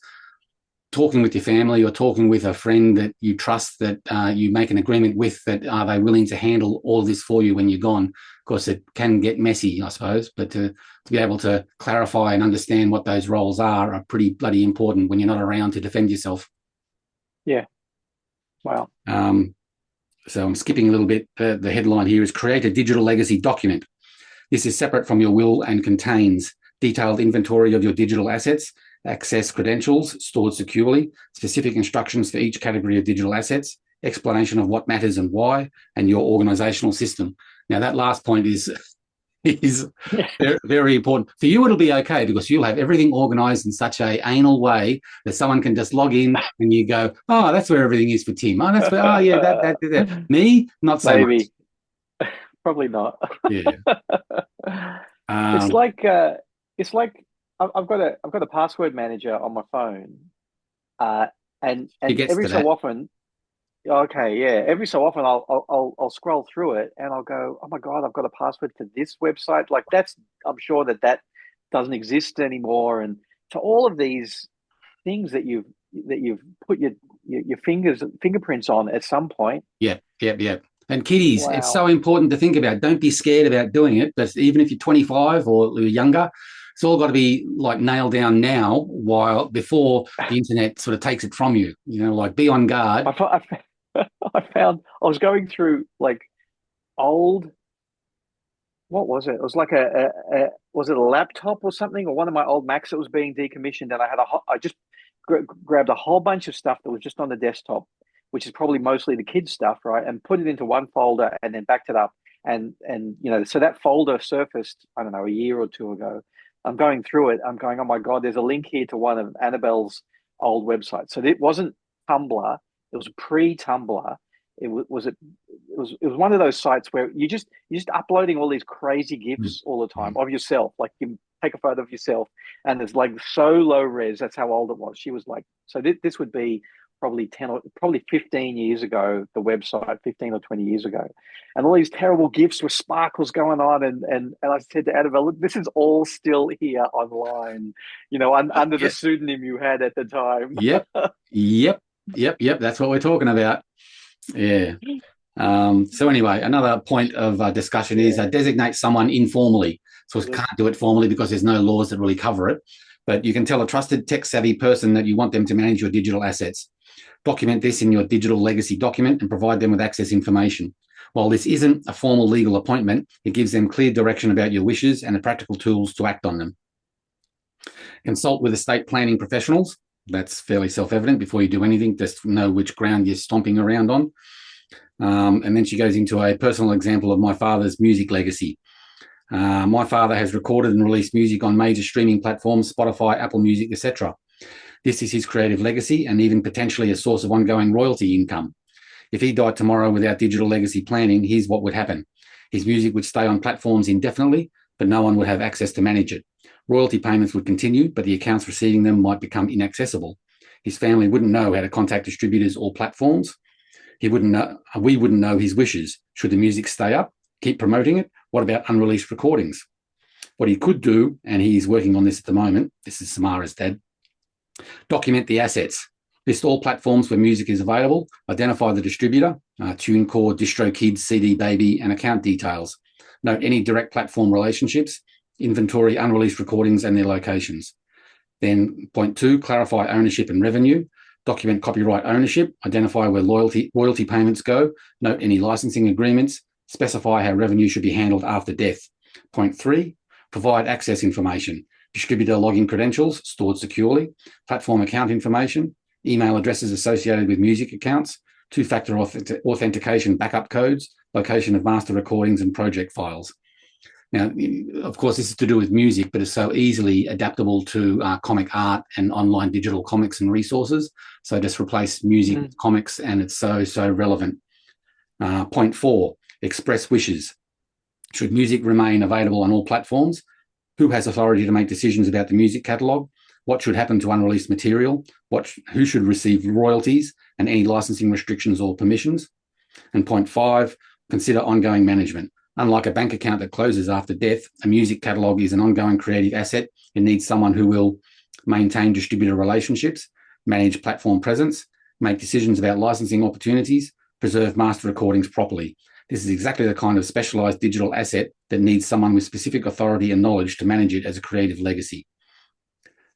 talking with your family or talking with a friend that you trust that you make an agreement with that are they willing to handle all this for you when you're gone. Of course, it can get messy, I suppose, but to be able to clarify and understand what those roles are pretty bloody important when you're not around to defend yourself. Yeah. Wow. So I'm skipping a little bit. The headline here is Create a Digital Legacy Document. This is separate from your will and contains detailed inventory of your digital assets, access credentials stored securely, specific instructions for each category of digital assets, explanation of what matters and why, and your organizational system. Now, that last point is very, very important. For you, it'll be okay because you'll have everything organized in such a anal way that someone can just log in and you go, oh, that's where everything is for Tim. Oh, that's where, oh, yeah, that. Me, not so Maybe. much. Probably not. Yeah. It's like I've got a password manager on my phone, and every so often, every so often I'll scroll through it and I'll go, oh my God, I've got a password for this website. Like I'm sure that doesn't exist anymore. And to all of these things that you've put your fingerprints on at some point. Yeah. And kiddies, It's so important to think about. Don't be scared about doing it. But even if you're 25 or younger, it's all got to be like nailed down now before the internet sort of takes it from you. You know, like be on guard. I found I was going through like old. What was it? It was like was it a laptop or something, or one of my old Macs that was being decommissioned, and I just grabbed a whole bunch of stuff that was just on the desktop, which is probably mostly the kids' stuff, right? And put it into one folder and then backed it up. And so that folder surfaced, I don't know, a year or two ago. I'm going through it. I'm going, oh my God, there's a link here to one of Annabelle's old websites. So it wasn't Tumblr. It was pre-Tumblr. It was one of those sites where you're just uploading all these crazy GIFs all the time of yourself. Like you take a photo of yourself and it's like so low res. That's how old it was. She was like, so this would be probably 15 years ago, the website, 15 or 20 years ago. And all these terrible GIFs with sparkles going on. And I said to Annabelle, look, this is all still here online, under the pseudonym you had at the time. Yep. That's what we're talking about. Yeah. So anyway, another point of discussion is designate someone informally. So we can't do it formally because there's no laws that really cover it. But you can tell a trusted tech-savvy person that you want them to manage your digital assets. Document this in your digital legacy document and provide them with access information. While this isn't a formal legal appointment, it gives them clear direction about your wishes and the practical tools to act on them. Consult with estate planning professionals. That's fairly self-evident. Before you do anything, just know which ground you're stomping around on. And then she goes into a personal example of my father's music legacy. My father has recorded and released music on major streaming platforms, Spotify, Apple Music, etc. This is his creative legacy and even potentially a source of ongoing royalty income. If he died tomorrow without digital legacy planning, here's what would happen. His music would stay on platforms indefinitely, but no one would have access to manage it. Royalty payments would continue, but the accounts receiving them might become inaccessible. His family wouldn't know how to contact distributors or platforms. We wouldn't know his wishes. Should the music stay up? Keep promoting it? What about unreleased recordings? What he could do, and he's working on this at the moment, this is Samara's dad, document the assets. List all platforms where music is available. Identify the distributor, TuneCore, DistroKid, CD Baby, and account details. Note any direct platform relationships, inventory, unreleased recordings, and their locations. Then point 2, clarify ownership and revenue. Document copyright ownership. Identify where royalty payments go. Note any licensing agreements. Specify how revenue should be handled after death. Point 3, provide access information. Distributor login credentials stored securely. Platform account information. Email addresses associated with music accounts. Two-factor authentication backup codes. Location of master recordings and project files. Now, of course, this is to do with music, but it's so easily adaptable to comic art and online digital comics and resources. So just replace music with comics, and it's so relevant. Point 4, express wishes. Should music remain available on all platforms? Who has authority to make decisions about the music catalogue? What should happen to unreleased material? Who should receive royalties and any licensing restrictions or permissions? And point 5, consider ongoing management. Unlike a bank account that closes after death, a music catalogue is an ongoing creative asset. It needs someone who will maintain distributor relationships, manage platform presence, make decisions about licensing opportunities, preserve master recordings properly. This is exactly the kind of specialised digital asset that needs someone with specific authority and knowledge to manage it as a creative legacy.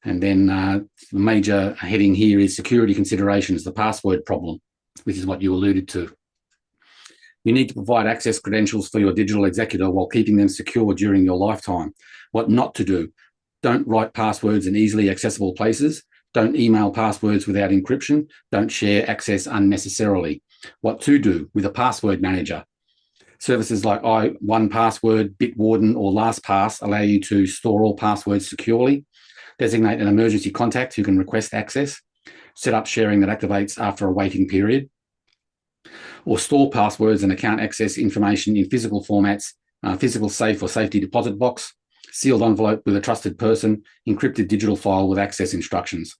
And then the major heading here is security considerations, the password problem, which is what you alluded to. You need to provide access credentials for your digital executor while keeping them secure during your lifetime. What not to do. Don't write passwords in easily accessible places. Don't email passwords without encryption. Don't share access unnecessarily. What to do with a password manager. Services like i1Password, Bitwarden, or LastPass allow you to store all passwords securely. Designate an emergency contact who can request access. Set up sharing that activates after a waiting period. Or store passwords and account access information in physical formats, physical safe or safety deposit box, sealed envelope with a trusted person, encrypted digital file with access instructions.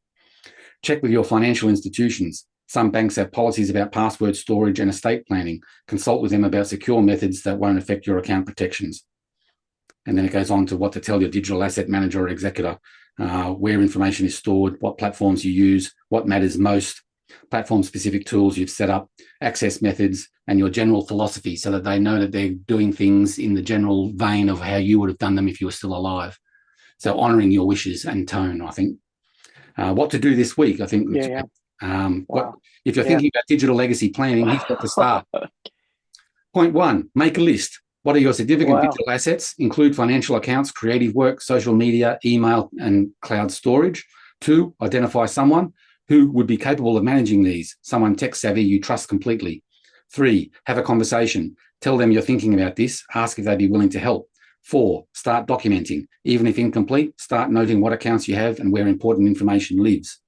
Check with your financial institutions. Some banks have policies about password storage and estate planning. Consult with them about secure methods that won't affect your account protections. And then it goes on to what to tell your digital asset manager or executor, where information is stored, what platforms you use, what matters most, platform-specific tools you've set up, access methods, and your general philosophy so that they know that they're doing things in the general vein of how you would have done them if you were still alive. So honouring your wishes and tone, I think. What to do this week, I think. Wow. If you're thinking about digital legacy planning, here's what to start. Point 1, make a list. What are your significant digital assets? Include financial accounts, creative work, social media, email, and cloud storage. 2, identify someone who would be capable of managing these, someone tech savvy you trust completely. 3, have a conversation. Tell them you're thinking about this. Ask if they'd be willing to help. 4, start documenting. Even if incomplete, start noting what accounts you have and where important information lives.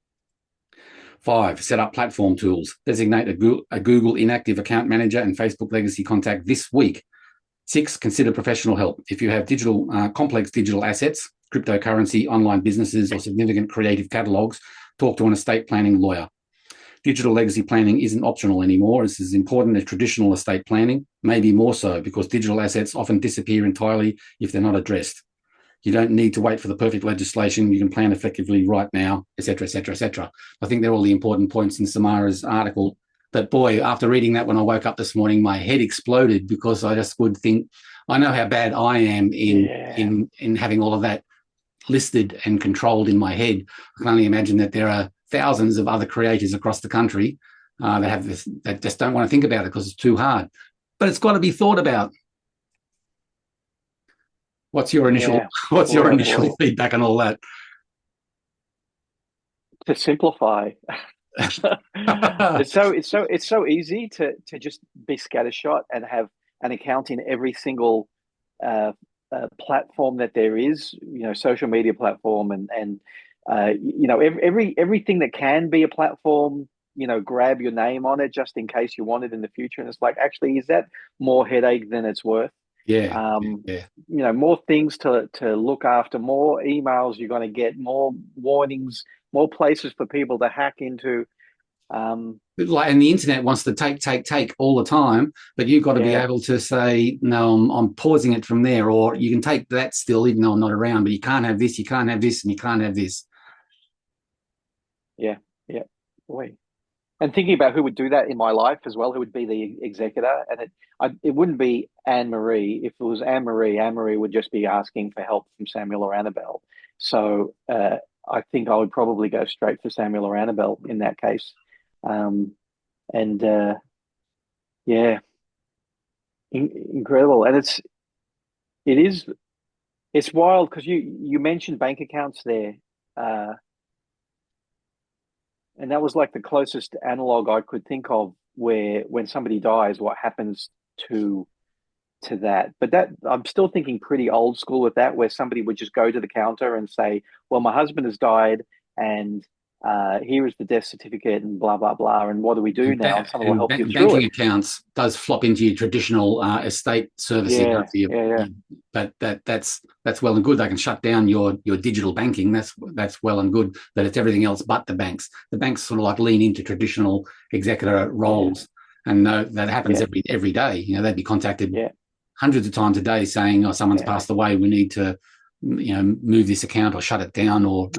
5, set up platform tools. Designate a Google inactive account manager and Facebook legacy contact this week. 6, consider professional help. If you have complex digital assets, cryptocurrency, online businesses, or significant creative catalogues, talk to an estate planning lawyer. Digital legacy planning isn't optional anymore. It's as important as traditional estate planning, maybe more so, because digital assets often disappear entirely if they're not addressed. You don't need to wait for the perfect legislation. You can plan effectively right now, etc., etc., etc. I think they're all the important points in Samara's article But boy, after reading that when I woke up this morning, my head exploded because I just would think, I know how bad I am in having all of that listed and controlled in my head. I can only imagine that there are thousands of other creators across the country that have this, that just don't want to think about it because it's too hard. But it's got to be thought about. What's your initial feedback on all that? To simplify. it's so easy to just be scattershot and have an account in every single platform that there is, social media platform, and everything that can be a platform, grab your name on it just in case you want it in the future. And it's like, actually, is that more headache than it's worth? More things to look after, more emails you're going to get, more warnings, more places for people to hack into. And the internet wants to take all the time, but you've got to be able to say, no, I'm pausing it from there, or you can take that still, even though I'm not around, but you can't have this, you can't have this, and you can't have this. Yeah. Boy. And thinking about who would do that in my life as well, who would be the executor, and it wouldn't be Anne-Marie. If it was Anne-Marie would just be asking for help from Samuel or Annabelle. So I think I would probably go straight for Samuel or Annabelle in that case. Incredible. And it's wild because you mentioned bank accounts there. And that was like the closest analog I could think of, where when somebody dies, what happens to that. But that, I'm still thinking pretty old school with that, where somebody would just go to the counter and say, well, my husband has died, and here is the death certificate, and blah, blah, blah. And what do we do now? And someone will help you through banking it. accounts does flop into your traditional estate servicing. But that's well and good. They can shut down your digital banking. That's well and good. But it's everything else but the banks. The banks sort of like lean into traditional executor roles, and that happens every day. They'd be contacted hundreds of times a day saying, "Oh, someone's passed away. We need to, move this account or shut it down or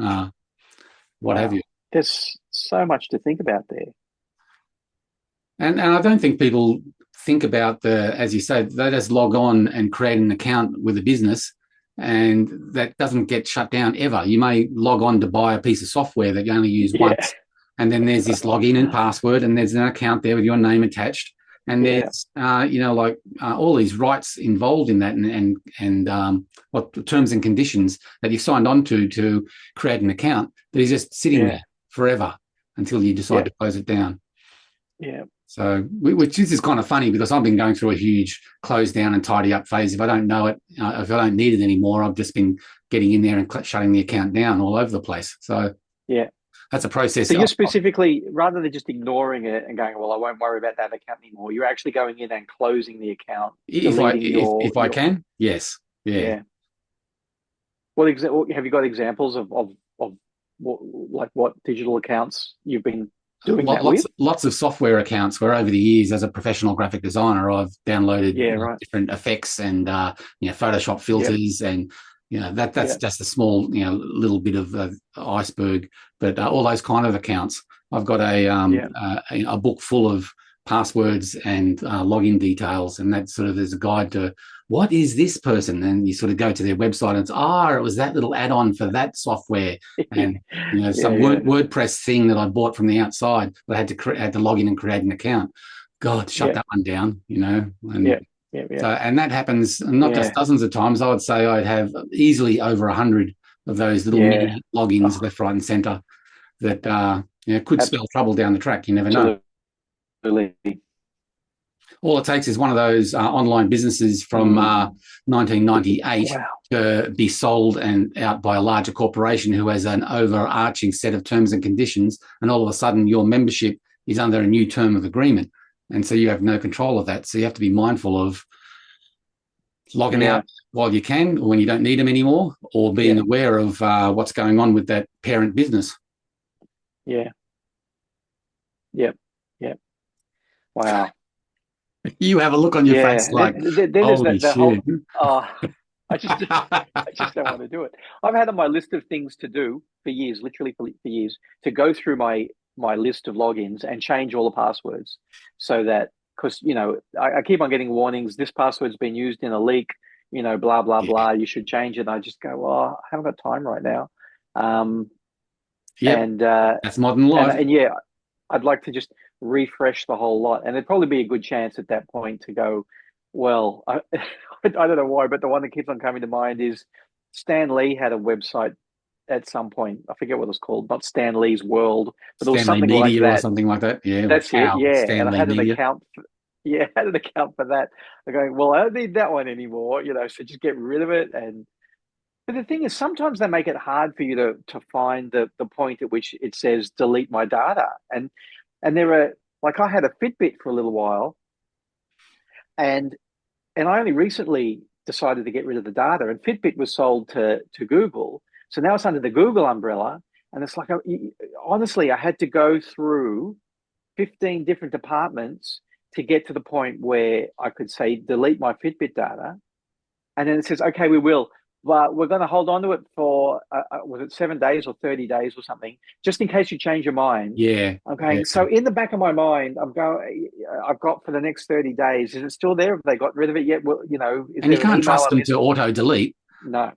what have you." There's so much to think about there. And I don't think people think about as you say, they just log on and create an account with a business, and that doesn't get shut down ever. You may log on to buy a piece of software that you only use once, and then there's this login and password, and there's an account there with your name attached, and there's all these rights involved in that, and what terms and conditions that you've signed on to create an account that is just sitting there forever until you decide to close it down. Yeah. So, which is kind of funny, because I've been going through a huge close down and tidy up phase. If I don't know it, if I don't need it anymore, I've just been getting in there and shutting the account down all over the place. So that's a process. So you're specifically, rather than just ignoring it and going, well, I won't worry about that account anymore, you're actually going in and closing the account. If I can, yes. Yeah. Well, have you got examples of what digital accounts you've been doing that with? Lots of software accounts where over the years, as a professional graphic designer, I've downloaded different effects and Photoshop filters, and that's just a small little bit of iceberg. But all those kind of accounts, I've got a book full of passwords and login details, and that sort of is a guide to what is this person, and you sort of go to their website and it's it was that little add-on for that software, and WordPress thing that I bought from the outside, but I had to log in and create an account. God, shut that one down, So, and that happens not just dozens of times. I would say I'd have easily over 100 of those little mini logins left, right, and centre that could spell trouble down the track. You never know. Absolutely. All it takes is one of those online businesses from 1998 to be sold and out by a larger corporation who has an overarching set of terms and conditions, and all of a sudden your membership is under a new term of agreement, and so you have no control of that. So you have to be mindful of logging out while you can, or when you don't need them anymore, or being aware of what's going on with that parent business. Yeah. Wow. You have a look on your face like, holy shit. I just don't want to do it. I've had on my list of things to do for years, literally for years, to go through my my list of logins and change all the passwords so that, because, I keep on getting warnings, this password's been used in a leak, blah, blah, blah, you should change it. And I just go, well, I haven't got time right now. And that's modern life. And yeah, I'd like to just refresh the whole lot. And there'd probably be a good chance at that point to go, well, I don't know why, but the one that keeps on coming to mind is Stan Lee had a website at some point. I forget what it was called, not Stan Lee's World, but it was something Media like that. Or something like that. Yeah, that's it. Yeah, Stan and Lee I had an Media. account. I had an account for that. I'm going, well, I don't need that one anymore. So just get rid of it. But the thing is, sometimes they make it hard for you to find the point at which it says delete my data. And there are, like, I had a Fitbit for a little while, and I only recently decided to get rid of the data. And Fitbit was sold to Google, so now it's under the Google umbrella. And it's like, honestly, I had to go through 15 different departments to get to the point where I could say delete my Fitbit data, and then it says, okay, we will. But we're going to hold on to it for, was it 7 days or 30 days or something, just in case you change your mind. Yeah. Okay. Yeah. So in the back of my mind, I've got for the next 30 days. Is it still there? Have they got rid of it yet? Well, and you can't trust them to auto delete. No,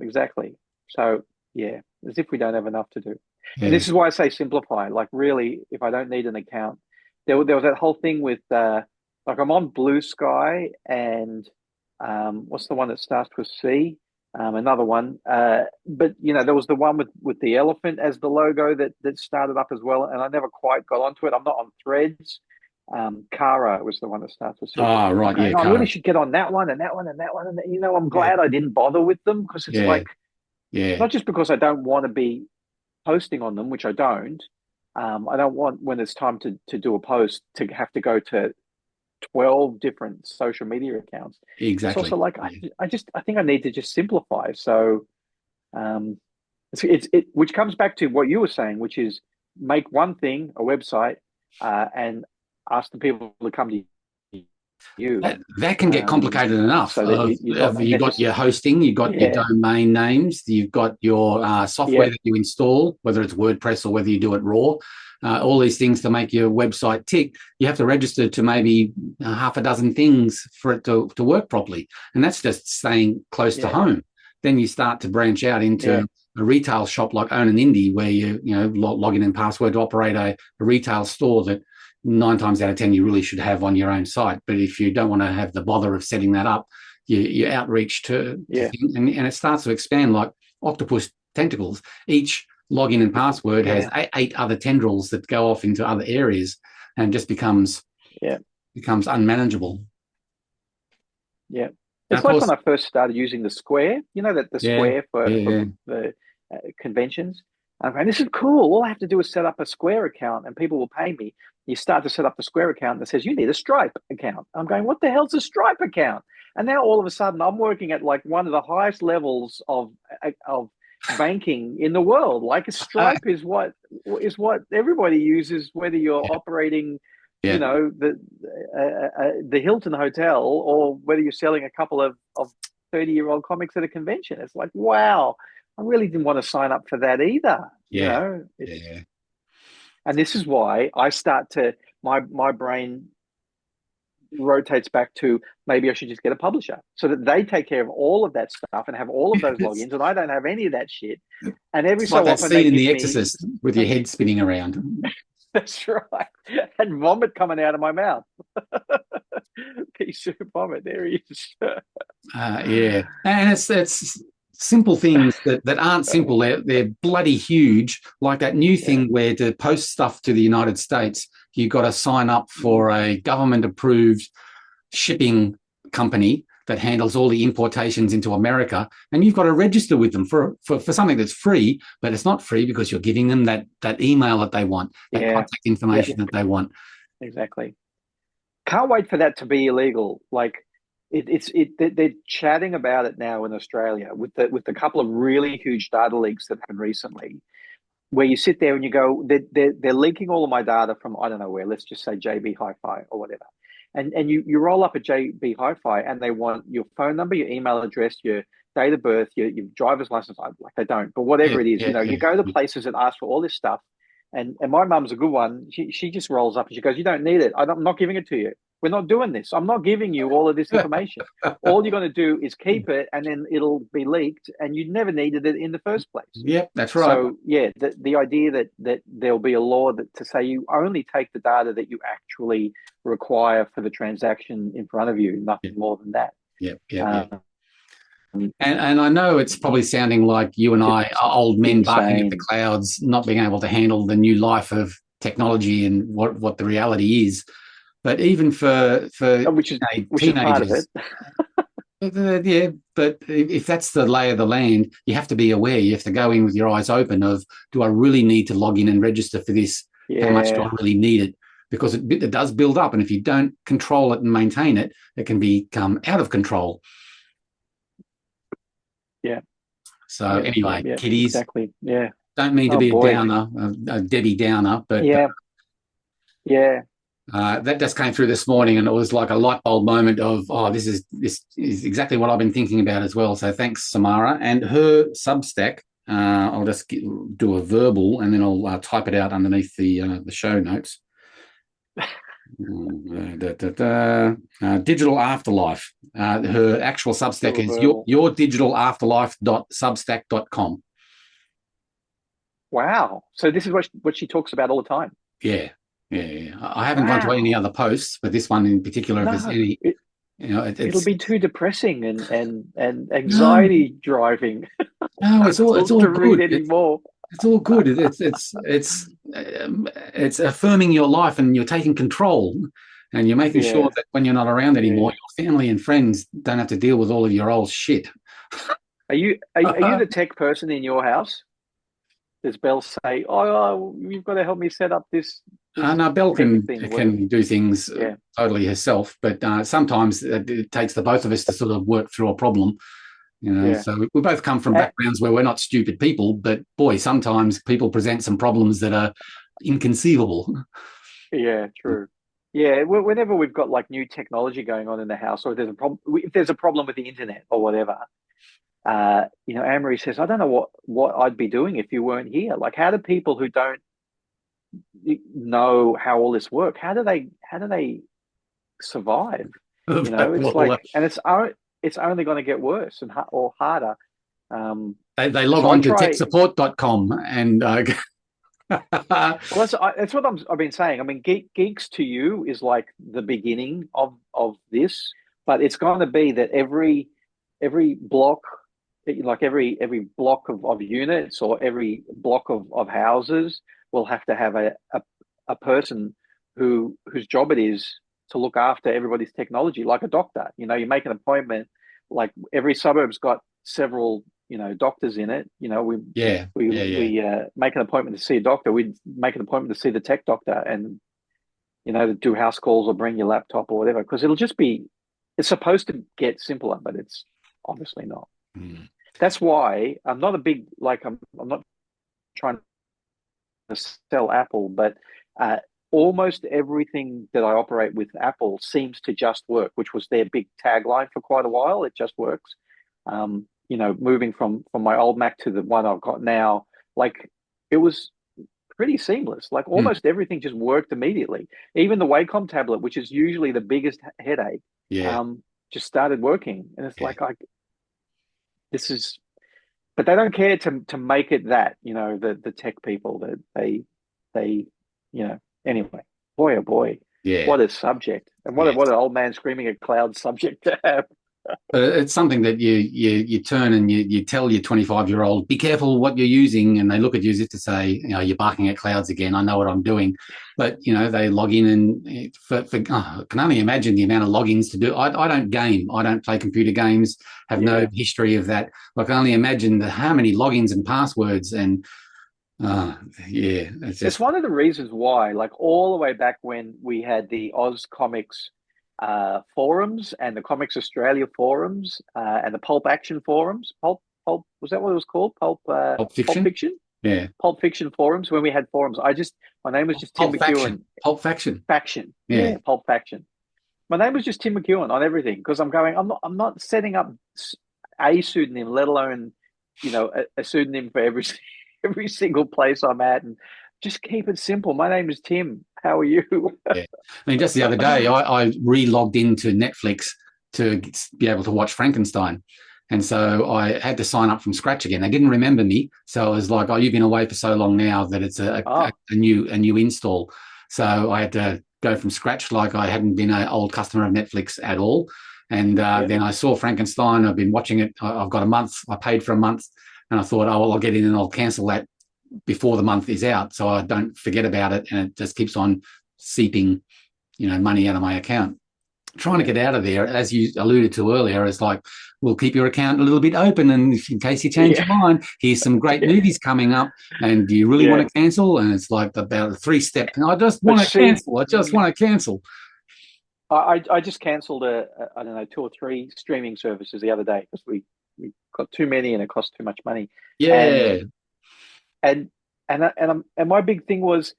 exactly. So yeah, as if we don't have enough to do. Yeah. And this is why I say simplify. Like, really, if I don't need an account, there was that whole thing with, like, I'm on Blue Sky and what's the one that starts with C? Another one, but there was the one with the elephant as the logo that started up as well, and I never quite got onto it. I'm not on Threads. Kara was the one that starts with. Oh, right, yeah. I really should get on that one and that one and that one, and I'm glad I didn't bother with them, because it's like, not just because I don't want to be posting on them, which I don't. I don't want, when it's time to do a post, to have to go to 12 different social media accounts. Exactly. It's also like, I think I need to just simplify. So which comes back to what you were saying, which is make one thing a website, and ask the people to come to you. That can get complicated enough. So you've got your hosting, you've got your domain names, you've got your software that you install, whether it's WordPress or whether you do it raw. All these things to make your website tick. You have to register to maybe half a dozen things for it to work properly. And that's just staying close to home. Then you start to branch out into a retail shop like Own an Indie, where you log in and password to operate a retail store that 9 times out of 10 you really should have on your own site. But if you don't want to have the bother of setting that up, you outreach to things, and it starts to expand like octopus tentacles. Each login and password has 8 other tendrils that go off into other areas, and just becomes unmanageable. Yeah. It's like when I first started using the Square, the Square for the conventions. And this is cool. All I have to do is set up a Square account and people will pay me. You start to set up the Square account and it says, you need a Stripe account. I'm going, what the hell's a Stripe account? And now all of a sudden I'm working at like one of the highest levels of banking in the world. Like, a Stripe is what everybody uses, whether you're operating the Hilton Hotel, or whether you're selling a couple of 30-year-old comics at a convention. It's like, wow, I really didn't want to sign up for that either. And this is why I start to, my brain rotates back to, maybe I should just get a publisher so that they take care of all of that stuff and have all of those logins, and I don't have any of that shit. And every so often, scene in The Exorcist with your head spinning around. That's right. And vomit coming out of my mouth. Pea soup vomit. There he is. And it's simple things that aren't simple. They're bloody huge. Like that new thing where to post stuff to the United States, you've got to sign up for a government-approved shipping company that handles all the importations into America, and you've got to register with them for something that's free, but it's not free because you're giving them that email that they want, that contact information that they want. Exactly. Can't wait for that to be illegal. Like, they're chatting about it now in Australia with the couple of really huge data leaks that happened recently, where you sit there and you go, they're leaking all of my data from, I don't know where, let's just say JB Hi-Fi or whatever. And you roll up a JB Hi-Fi and they want your phone number, your email address, your date of birth, your driver's license. Like, they don't, but whatever it is, you go to places that ask for all this stuff. And my mum's a good one. She just rolls up and she goes, "You don't need it. I'm not giving it to you. We're not doing this. I'm not giving you all of this information. All you're going to do is keep it, and then it'll be leaked, and you never needed it in the first place." Yep, that's right. So yeah, the idea that there'll be a law to say you only take the data that you actually require for the transaction in front of you, nothing more than that. Yep. And I know it's probably sounding like you and I are old men barking at the clouds, not being able to handle the new life of technology and what the reality is. But even for which is part of it. Yeah, but if that's the lay of the land, you have to be aware. You have to go in with your eyes open of, do I really need to log in and register for this? Yeah. How much do I really need it? Because it does build up. And if you don't control it and maintain it, it can become out of control. Yeah. So anyway, kiddies. Exactly. Yeah. Don't mean to be a downer, a Debbie Downer, but that just came through this morning, and it was like a light bulb moment of, this is exactly what I've been thinking about as well. So thanks, Samara. And her Substack, I'll just do a verbal, and then I'll type it out underneath the show notes. Digital Afterlife. Her actual Substack is yourdigitalafterlife.substack.com. Wow. So this is what she talks about all the time. Yeah. I haven't gone to any other posts, but this one in particular, if there's any, it'll be too depressing and anxiety driving. No, it's all to good. Read anymore. It's all good. It's affirming your life, and you're taking control, and you're making sure that when you're not around anymore, your family and friends don't have to deal with all of your old shit. Are you the tech person in your house? Does Belle say, "Oh, you've got to help me set up this"? No, Belle can do things totally herself, but sometimes it takes the both of us to sort of work through a problem. So we both come from backgrounds where we're not stupid people, but boy, sometimes people present some problems that are inconceivable. Yeah, true. Yeah, whenever we've got like new technology going on in the house, or if there's a problem with the internet or whatever, Anne-Marie says, "I don't know what I'd be doing if you weren't here. Like, how do people who don't know how all this works, how do they survive?" It's like, and it's only going to get worse or harder. They log on to techsupport.com and well, that's what I've been saying. I mean, Geeks to You is like the beginning of this, but it's going to be that every block, like every block of units or every block of houses will have to have a person whose job it is to look after everybody's technology, like a doctor. You make an appointment. Like every suburb's got several doctors in it. We make an appointment to see a doctor. We make an appointment to see the tech doctor, and to do house calls or bring your laptop or whatever, because it's supposed to get simpler, but it's obviously not. That's why I'm not a big, I'm not trying to sell Apple, but almost everything that I operate with Apple seems to just work, which was their big tagline for quite a while. It just works. Moving from my old Mac to the one I've got now, it was pretty seamless. Like almost everything just worked immediately. Even the Wacom tablet, which is usually the biggest headache, just started working. And it's this is, but they don't care to make it that, the tech people that they anyway, boy, oh boy, what a subject. And what an old man screaming at cloud subject to have. It's something that you turn and you tell your 25-year-old, be careful what you're using, and they look at you as if to say, you're barking at clouds again. I know what I'm doing, but they log in and I can only imagine the amount of logins to do. I don't game, I don't play computer games, have no history of that. I can only imagine how many logins and passwords and. It's one of the reasons why, all the way back when we had the Oz Comics forums and the Comics Australia forums and the Pulp Action forums. Pulp was that what it was called? Pulp Fiction? Yeah. Pulp Fiction forums. When we had forums, my name was just Tim McEwen. Pulp Faction. Yeah, Pulp Faction. My name was just Tim McEwen on everything, because I'm I'm not setting up a pseudonym, let alone a pseudonym for every single place I'm at, and just keep it simple. My name is Tim. How are you? Yeah. I mean, just the other day, I re-logged into Netflix to be able to watch Frankenstein. And so I had to sign up from scratch again. They didn't remember me. So I was like, oh, you've been away for so long now that it's a new install. So I had to go from scratch, like I hadn't been an old customer of Netflix at all. And then I saw Frankenstein. I've been watching it. I've got a month. I paid for a month. And I thought, oh, well, I'll get in and I'll cancel that before the month is out, so I don't forget about it, and it just keeps on seeping, money out of my account. Trying to get out of there, as you alluded to earlier, is like, we'll keep your account a little bit open, and if, in case you change your mind, here's some great movies coming up, and do you really want to cancel? And it's like about a 3-step. I just want to cancel. I just want to cancel. I just cancelled I don't know, 2 or 3 streaming services the other day because we got too many and it cost too much money. Yeah. And my big thing was,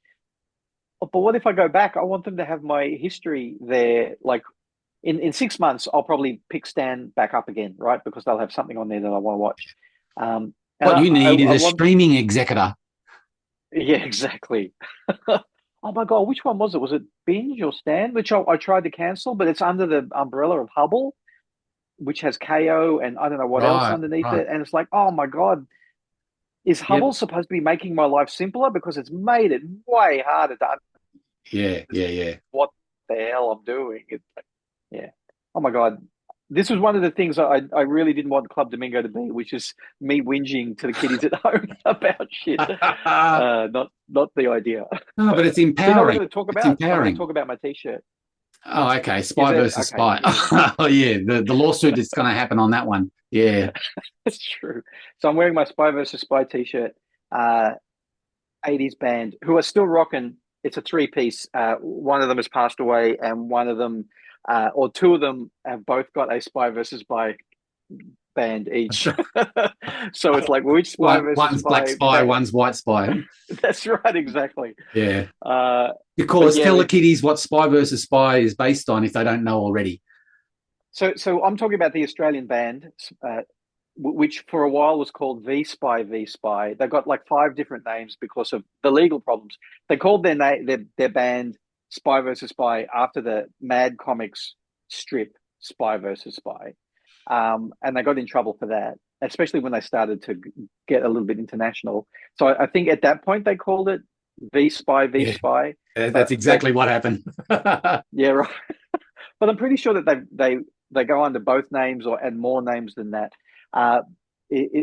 but what if I go back? I want them to have my history there. Like in 6 months, I'll probably pick Stan back up again, right? Because they'll have something on there that I want to watch. What you need is a streaming executor. Yeah, exactly. Oh my God, which one was it? Was it Binge or Stan? Which I tried to cancel, but it's under the umbrella of Hubble, which has KO and I don't know what else underneath it. And it's like, oh my God. Is Hubble supposed to be making my life simpler? Because it's made it way harder to Yeah. what the hell I'm doing. Oh my God. This was one of the things I really didn't want Club Damingo to be, which is me whinging to the kiddies at home about shit. Not the idea. No, but it's empowering. I'm going to talk about my T-shirt. Oh, okay. Spy versus Spy. Oh, yeah. The lawsuit that's going to happen on that one. Yeah. That's true. So I'm wearing my Spy versus Spy T-shirt. 80s band who are still rocking. It's a 3-piece. One of them has passed away, and one of them, or 2 of them, have both got a Spy versus Spy band each. So it's like, which Spy versus one's Spy? Black Spy, one's White Spy. That's right, exactly. Yeah. Because tell the kiddies what Spy versus Spy is based on if they don't know already. So I'm talking about the Australian band, which for a while was called V Spy. They got like 5 different names because of the legal problems. They called their band Spy versus Spy after the Mad Comics strip Spy versus Spy. And they got in trouble for that, especially when they started to get a little bit international. So I think at that point they called it V Spy. That's exactly what happened. Yeah, right. But I'm pretty sure that they go under both names and more names than that.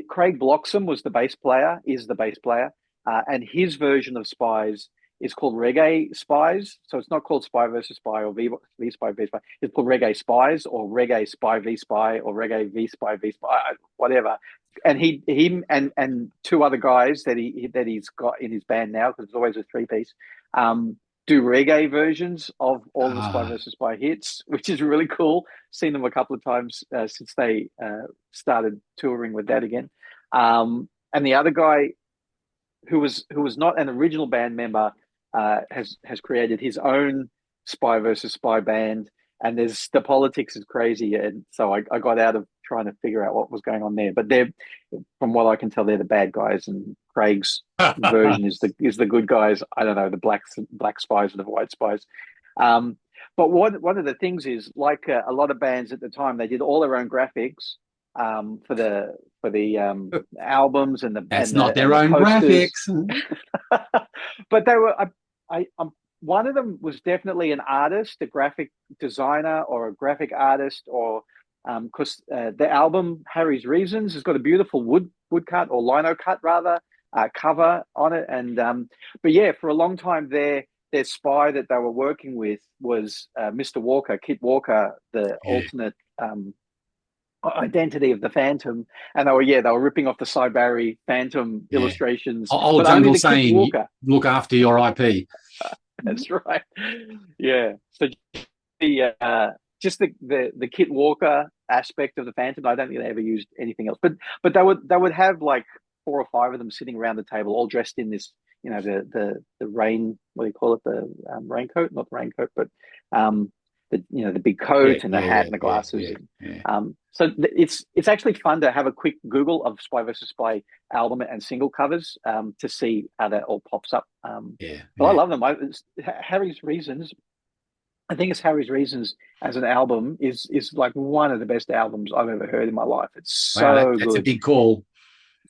Craig Bloxham is the bass player, and his version of Spies is called Reggae Spies. So it's not called Spy versus Spy or V Spy V Spy. It's called Reggae Spies or Reggae Spy V Spy or Reggae V Spy, whatever. And he and 2 other guys that he's got in his band now, because it's always a 3-piece, do reggae versions of all the Spy versus Spy hits, which is really cool. Seen them a couple of times since they started touring with that again. And the other guy, who was not an original band member, has created his own Spy versus Spy band, and the politics is crazy, and so I got out of trying to figure out what was going on there. But they're, from what I can tell, they're the bad guys, and Craig's version is the good guys. I don't know, the black spies or the white spies. But one of the things is, like a lot of bands at the time, they did all their own graphics for the albums and the that's not their own graphics. But they were one of them was definitely an artist, a graphic designer or a graphic artist, or because the album Harry's Reasons has got a beautiful woodcut or lino cut rather cover on it. And but yeah, for a long time their spy that they were working with was Mr. Walker, Kit Walker, the alternate identity of the Phantom, and they were ripping off the Cy Barry Phantom illustrations. Old Jungle saying, "Look after your IP." That's right. Yeah. So just the Kit Walker aspect of the Phantom, I don't think they ever used anything else. But they would have like 4 or 5 of them sitting around the table, all dressed in this, the rain. What do you call it? The raincoat, not the raincoat, but the big coat and the hat and the glasses. So it's actually fun to have a quick Google of Spy versus Spy album and single covers to see how that all pops up. But I love them. Harry's Reasons. I think it's Harry's Reasons as an album is like one of the best albums I've ever heard in my life. It's so good. That's a big call.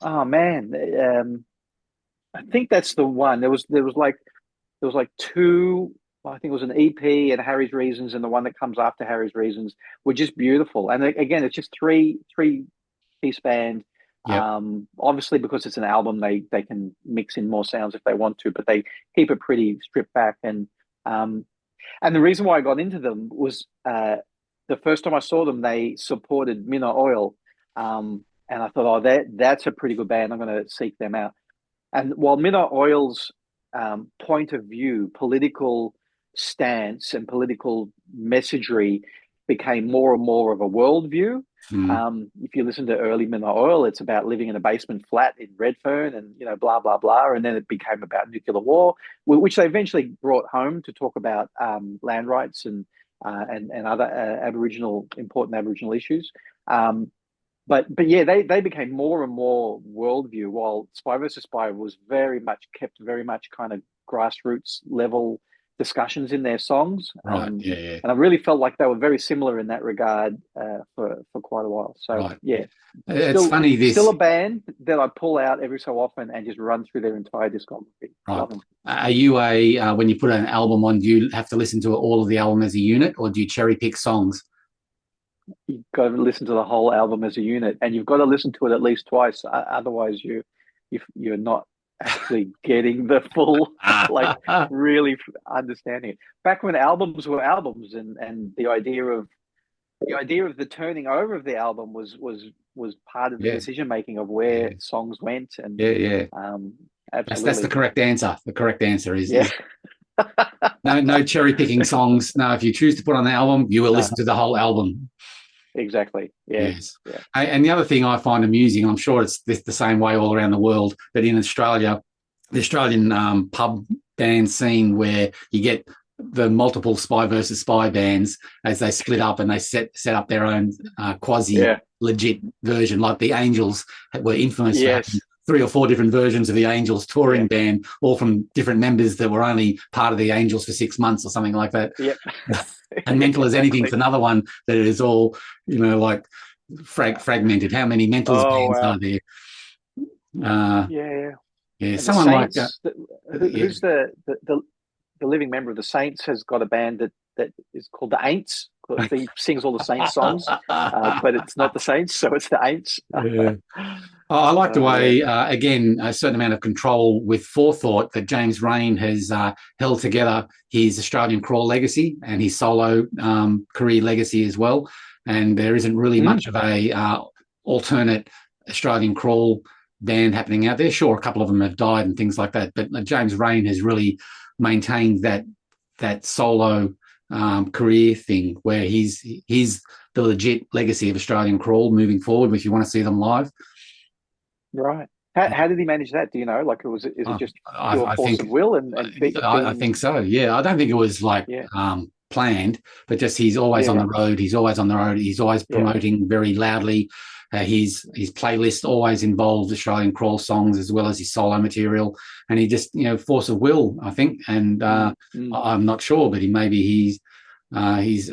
Oh man, I think that's the one. There was like two. I think it was an EP and Harry's Reasons, and the one that comes after Harry's Reasons were just beautiful. And again, it's just three piece band. Yep. Obviously, because it's an album, they can mix in more sounds if they want to, but they keep it pretty stripped back. And the reason why I got into them was the first time I saw them, they supported Minna Oil, and I thought, that's a pretty good band. I'm going to seek them out. And while Minna Oil's point of view, political stance, and political messagery became more and more of a worldview. If you listen to early Minna Oil, it's about living in a basement flat in Redfern and, blah, blah, blah. And then it became about nuclear war, which they eventually brought home to talk about land rights and other important Aboriginal issues. But yeah, they became more and more worldview, while Spy versus Spy was very much kind of grassroots level discussions in their songs. Right. And I really felt like they were very similar in that regard for quite a while. So it's funny. Still a band that I pull out every so often and just run through their entire discography. Right. Are you when you put an album on, do you have to listen to all of the album as a unit, or do you cherry pick songs? You've got to listen to the whole album as a unit, and you've got to listen to it at least twice. Otherwise, you're not actually getting the full, really understanding it. Back when albums were albums, and the idea of the turning over of the album was part of the decision making of where songs went. And absolutely, that's the correct answer. The correct answer is no cherry picking songs. No, if you choose to put on the album, you will listen to the whole album. Exactly. Yeah. Yes. Yeah. And the other thing I find amusing, I'm sure it's the same way all around the world, but in Australia, the Australian pub band scene, where you get the multiple Spy versus Spy bands as they split up and they set up their own quasi legit version, like the Angels were infamous for having 3 or 4 different versions of the Angels touring band, all from different members that were only part of the Angels for 6 months or something like that. Yep. And Mental as Anything's another one that is all, like fragmented. How many Mentals bands are there? And someone Saints, like who's the living member of the Saints has got a band that is called the Aints. He sings all the Saints songs, but it's not the Saints, so it's the Aints. I like the way, again, a certain amount of control with forethought that James Raine has held together his Australian crawl legacy and his solo career legacy as well. And there isn't really much of a alternate Australian crawl band happening out there. Sure, a couple of them have died and things like that, but James Raine has really maintained that solo career thing, where he's the legit legacy of Australian crawl moving forward if you want to see them live. Right. How did he manage that? Do you know? Like, is it just pure force of will? I think so. Yeah, I don't think it was planned, but just he's always on the road. He's always on the road. He's always promoting very loudly. His playlist always involved Australian crawl songs as well as his solo material, and he just force of will, I think. And I'm not sure, but his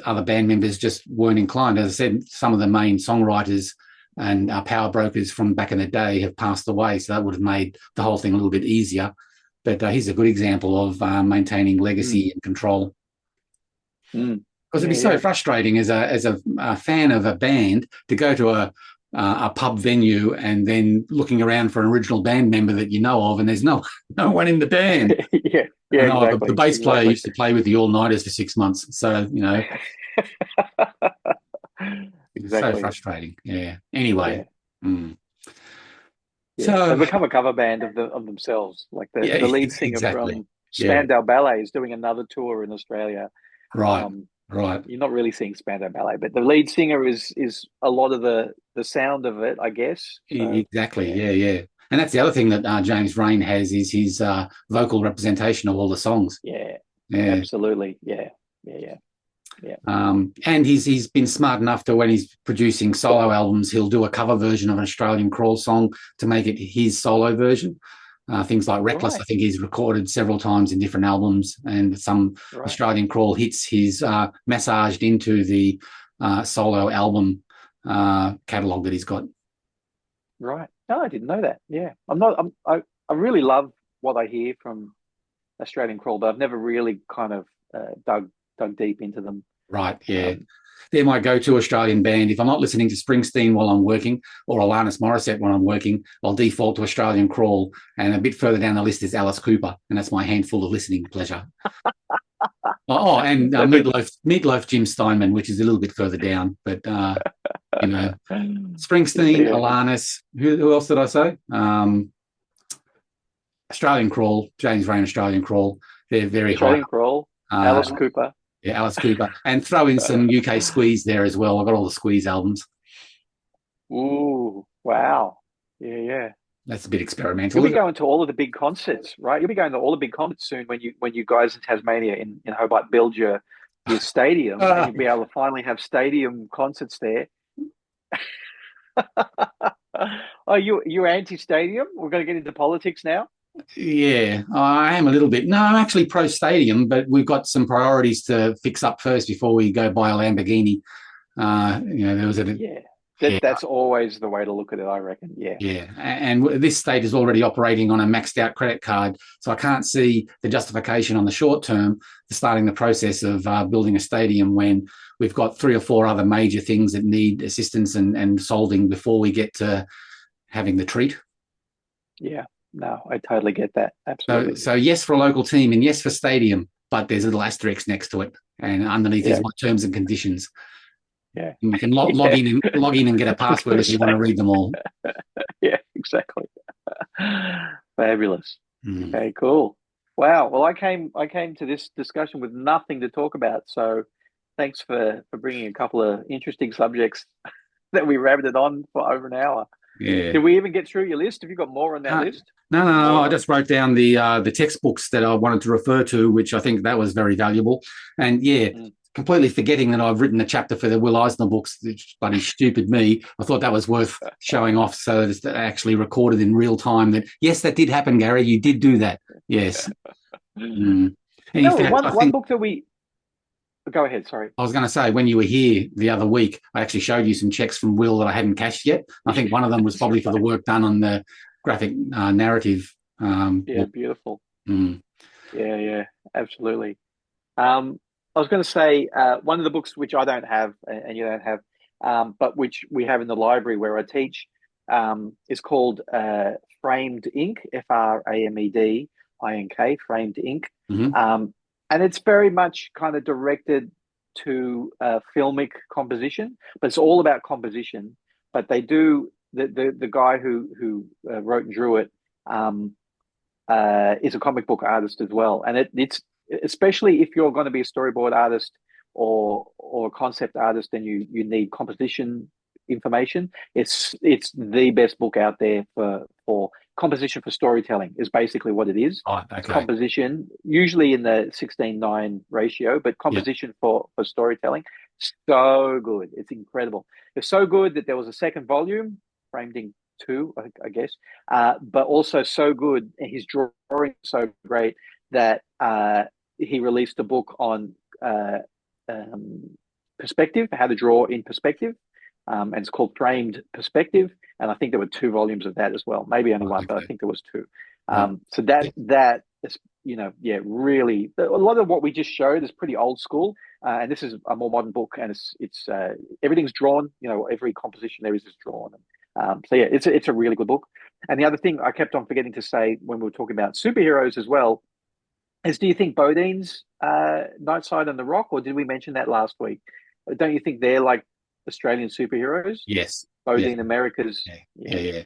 other band members just weren't inclined. As I said, some of the main songwriters and power brokers from back in the day have passed away, so that would have made the whole thing a little bit easier. But he's a good example of maintaining legacy and control. Because it'd be so frustrating as a fan of a band to go to a pub venue and then looking around for an original band member that you know of, and there's no one in the band. Exactly. The bass player used to play with the All-Nighters for 6 months, so It's so frustrating. Yeah. Anyway. So they've become a cover band of themselves. Like the lead singer from Spandau Ballet is doing another tour in Australia. Right. Right. You're not really seeing Spandau Ballet, but the lead singer is a lot of the sound of it, I guess. So, exactly. Yeah. And that's the other thing that James Raine has is his vocal representation of all the songs. Yeah. Absolutely. Yeah. Yeah. And he's been smart enough to, when he's producing solo albums, he'll do a cover version of an Australian Crawl song to make it his solo version. Things like Reckless, Right. I think he's recorded several times in different albums, and some Right. Australian Crawl hits he's massaged into the solo album catalogue that he's got. Right. No, I didn't know that. Yeah. I really love what I hear from Australian Crawl, but I've never really kind of dug deep into them. Right, yeah. They're my go-to Australian band. If I'm not listening to Springsteen while I'm working, or Alanis Morissette when I'm working, I'll default to Australian Crawl. And a bit further down the list is Alice Cooper, and that's my handful of listening pleasure. And Meatloaf Jim Steinman, which is a little bit further down. But, Springsteen, Alanis, who else did I say? Australian Crawl, James Rain Australian Crawl. They're very Australian high. Crawl, Alice Cooper. Yeah, Alice Cooper. And throw in some UK Squeeze there as well. I've got all the Squeeze albums. Ooh, wow. Yeah. That's a bit experimental. You'll be going to all of the big concerts, right? You'll be going to all the big concerts soon when you guys in Tasmania in Hobart build your stadium, and you'll be able to finally have stadium concerts there. Oh, you're anti-stadium? We're going to get into politics now? Yeah, I am a little bit. No, I'm actually pro-stadium, but we've got some priorities to fix up first before we go buy a Lamborghini. There was that's always the way to look at it, I reckon. Yeah, and this state is already operating on a maxed out credit card, so I can't see the justification on the short term for starting the process of building a stadium when we've got 3 or 4 other major things that need assistance and solving before we get to having the treat. Yeah, no, I totally get that. Absolutely. So yes for a local team and yes for stadium, but there's a little asterisk next to it, and underneath is my terms and conditions. Yeah, and you can log in and get a password if you want to read them all. Yeah, exactly. Fabulous. Okay, cool. Wow. Well, I came to this discussion with nothing to talk about, so thanks for bringing a couple of interesting subjects that we rabbited on for over an hour. Yeah. Did we even get through your list? Have you got more on that list? No. I just wrote down the textbooks that I wanted to refer to, which I think that was very valuable. And completely forgetting that I've written a chapter for the Will Eisner books, which bloody stupid me. I thought that was worth showing off so that it's actually recorded in real time that, yes, that did happen, Gary. You did do that. Yes. One book that we... Go ahead, sorry. I was going to say, when you were here the other week, I actually showed you some checks from Will that I hadn't cashed yet. I think one of them was probably for the work done on the graphic narrative. Beautiful. Yeah, absolutely. I was going to say one of the books which I don't have and you don't have, but which we have in the library where I teach, is called Framed Ink, FRAMED INK, Framed Ink. And it's very much kind of directed to filmic composition, but it's all about composition. But they do, the guy who wrote and drew it is a comic book artist as well. And it's, especially if you're going to be a storyboard artist or a concept artist and you need composition information, it's the best book out there for composition for storytelling is basically what it is. Okay. Composition, usually in the 16:9 ratio, but composition for storytelling, so good. It's incredible. It's so good that there was a second volume, Framed Ink 2, I guess, but also so good, and his drawing is so great that he released a book on perspective, how to draw in perspective, and it's called Framed Perspective. And I think there were 2 volumes of that as well. Maybe only one, but I think there was 2. So that is, really a lot of what we just showed is pretty old school, and this is a more modern book, and it's everything's drawn. Every composition there is drawn. It's a really good book. And the other thing I kept on forgetting to say when we were talking about superheroes as well is, do you think Bodine's Nightside and the Rock, or did we mention that last week? Don't you think they're like Australian superheroes? Yes. Bodine America's. Yeah.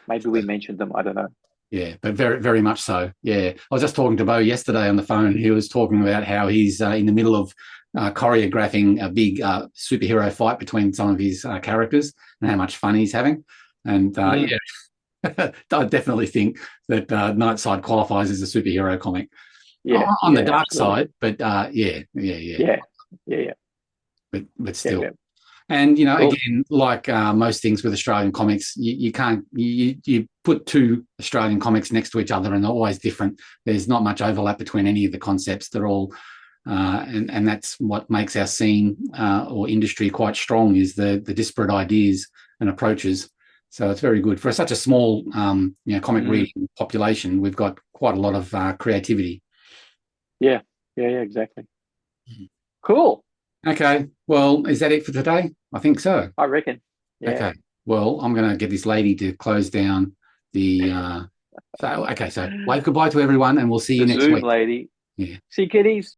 Maybe we mentioned them. I don't know. Yeah, but very, very much so. Yeah. I was just talking to Bo yesterday on the phone. He was talking about how he's in the middle of choreographing a big superhero fight between some of his characters and how much fun he's having. And I definitely think that Nightside qualifies as a superhero comic. On the dark side, but yeah. Yeah. but still. Yeah. And, Cool. again, like most things with Australian comics, you can't, you put two Australian comics next to each other and they're always different. There's not much overlap between any of the concepts. They're all, and that's what makes our scene or industry quite strong, is the disparate ideas and approaches. So it's very good. For such a small, comic reading population, we've got quite a lot of creativity. Yeah, exactly. Cool. Okay, well, is that it for today? I think so. I reckon. Yeah. Okay, well, I'm going to get this lady to close down the... so wave goodbye to everyone, and we'll see you next Zoom week. lady. Yeah. See you, kiddies.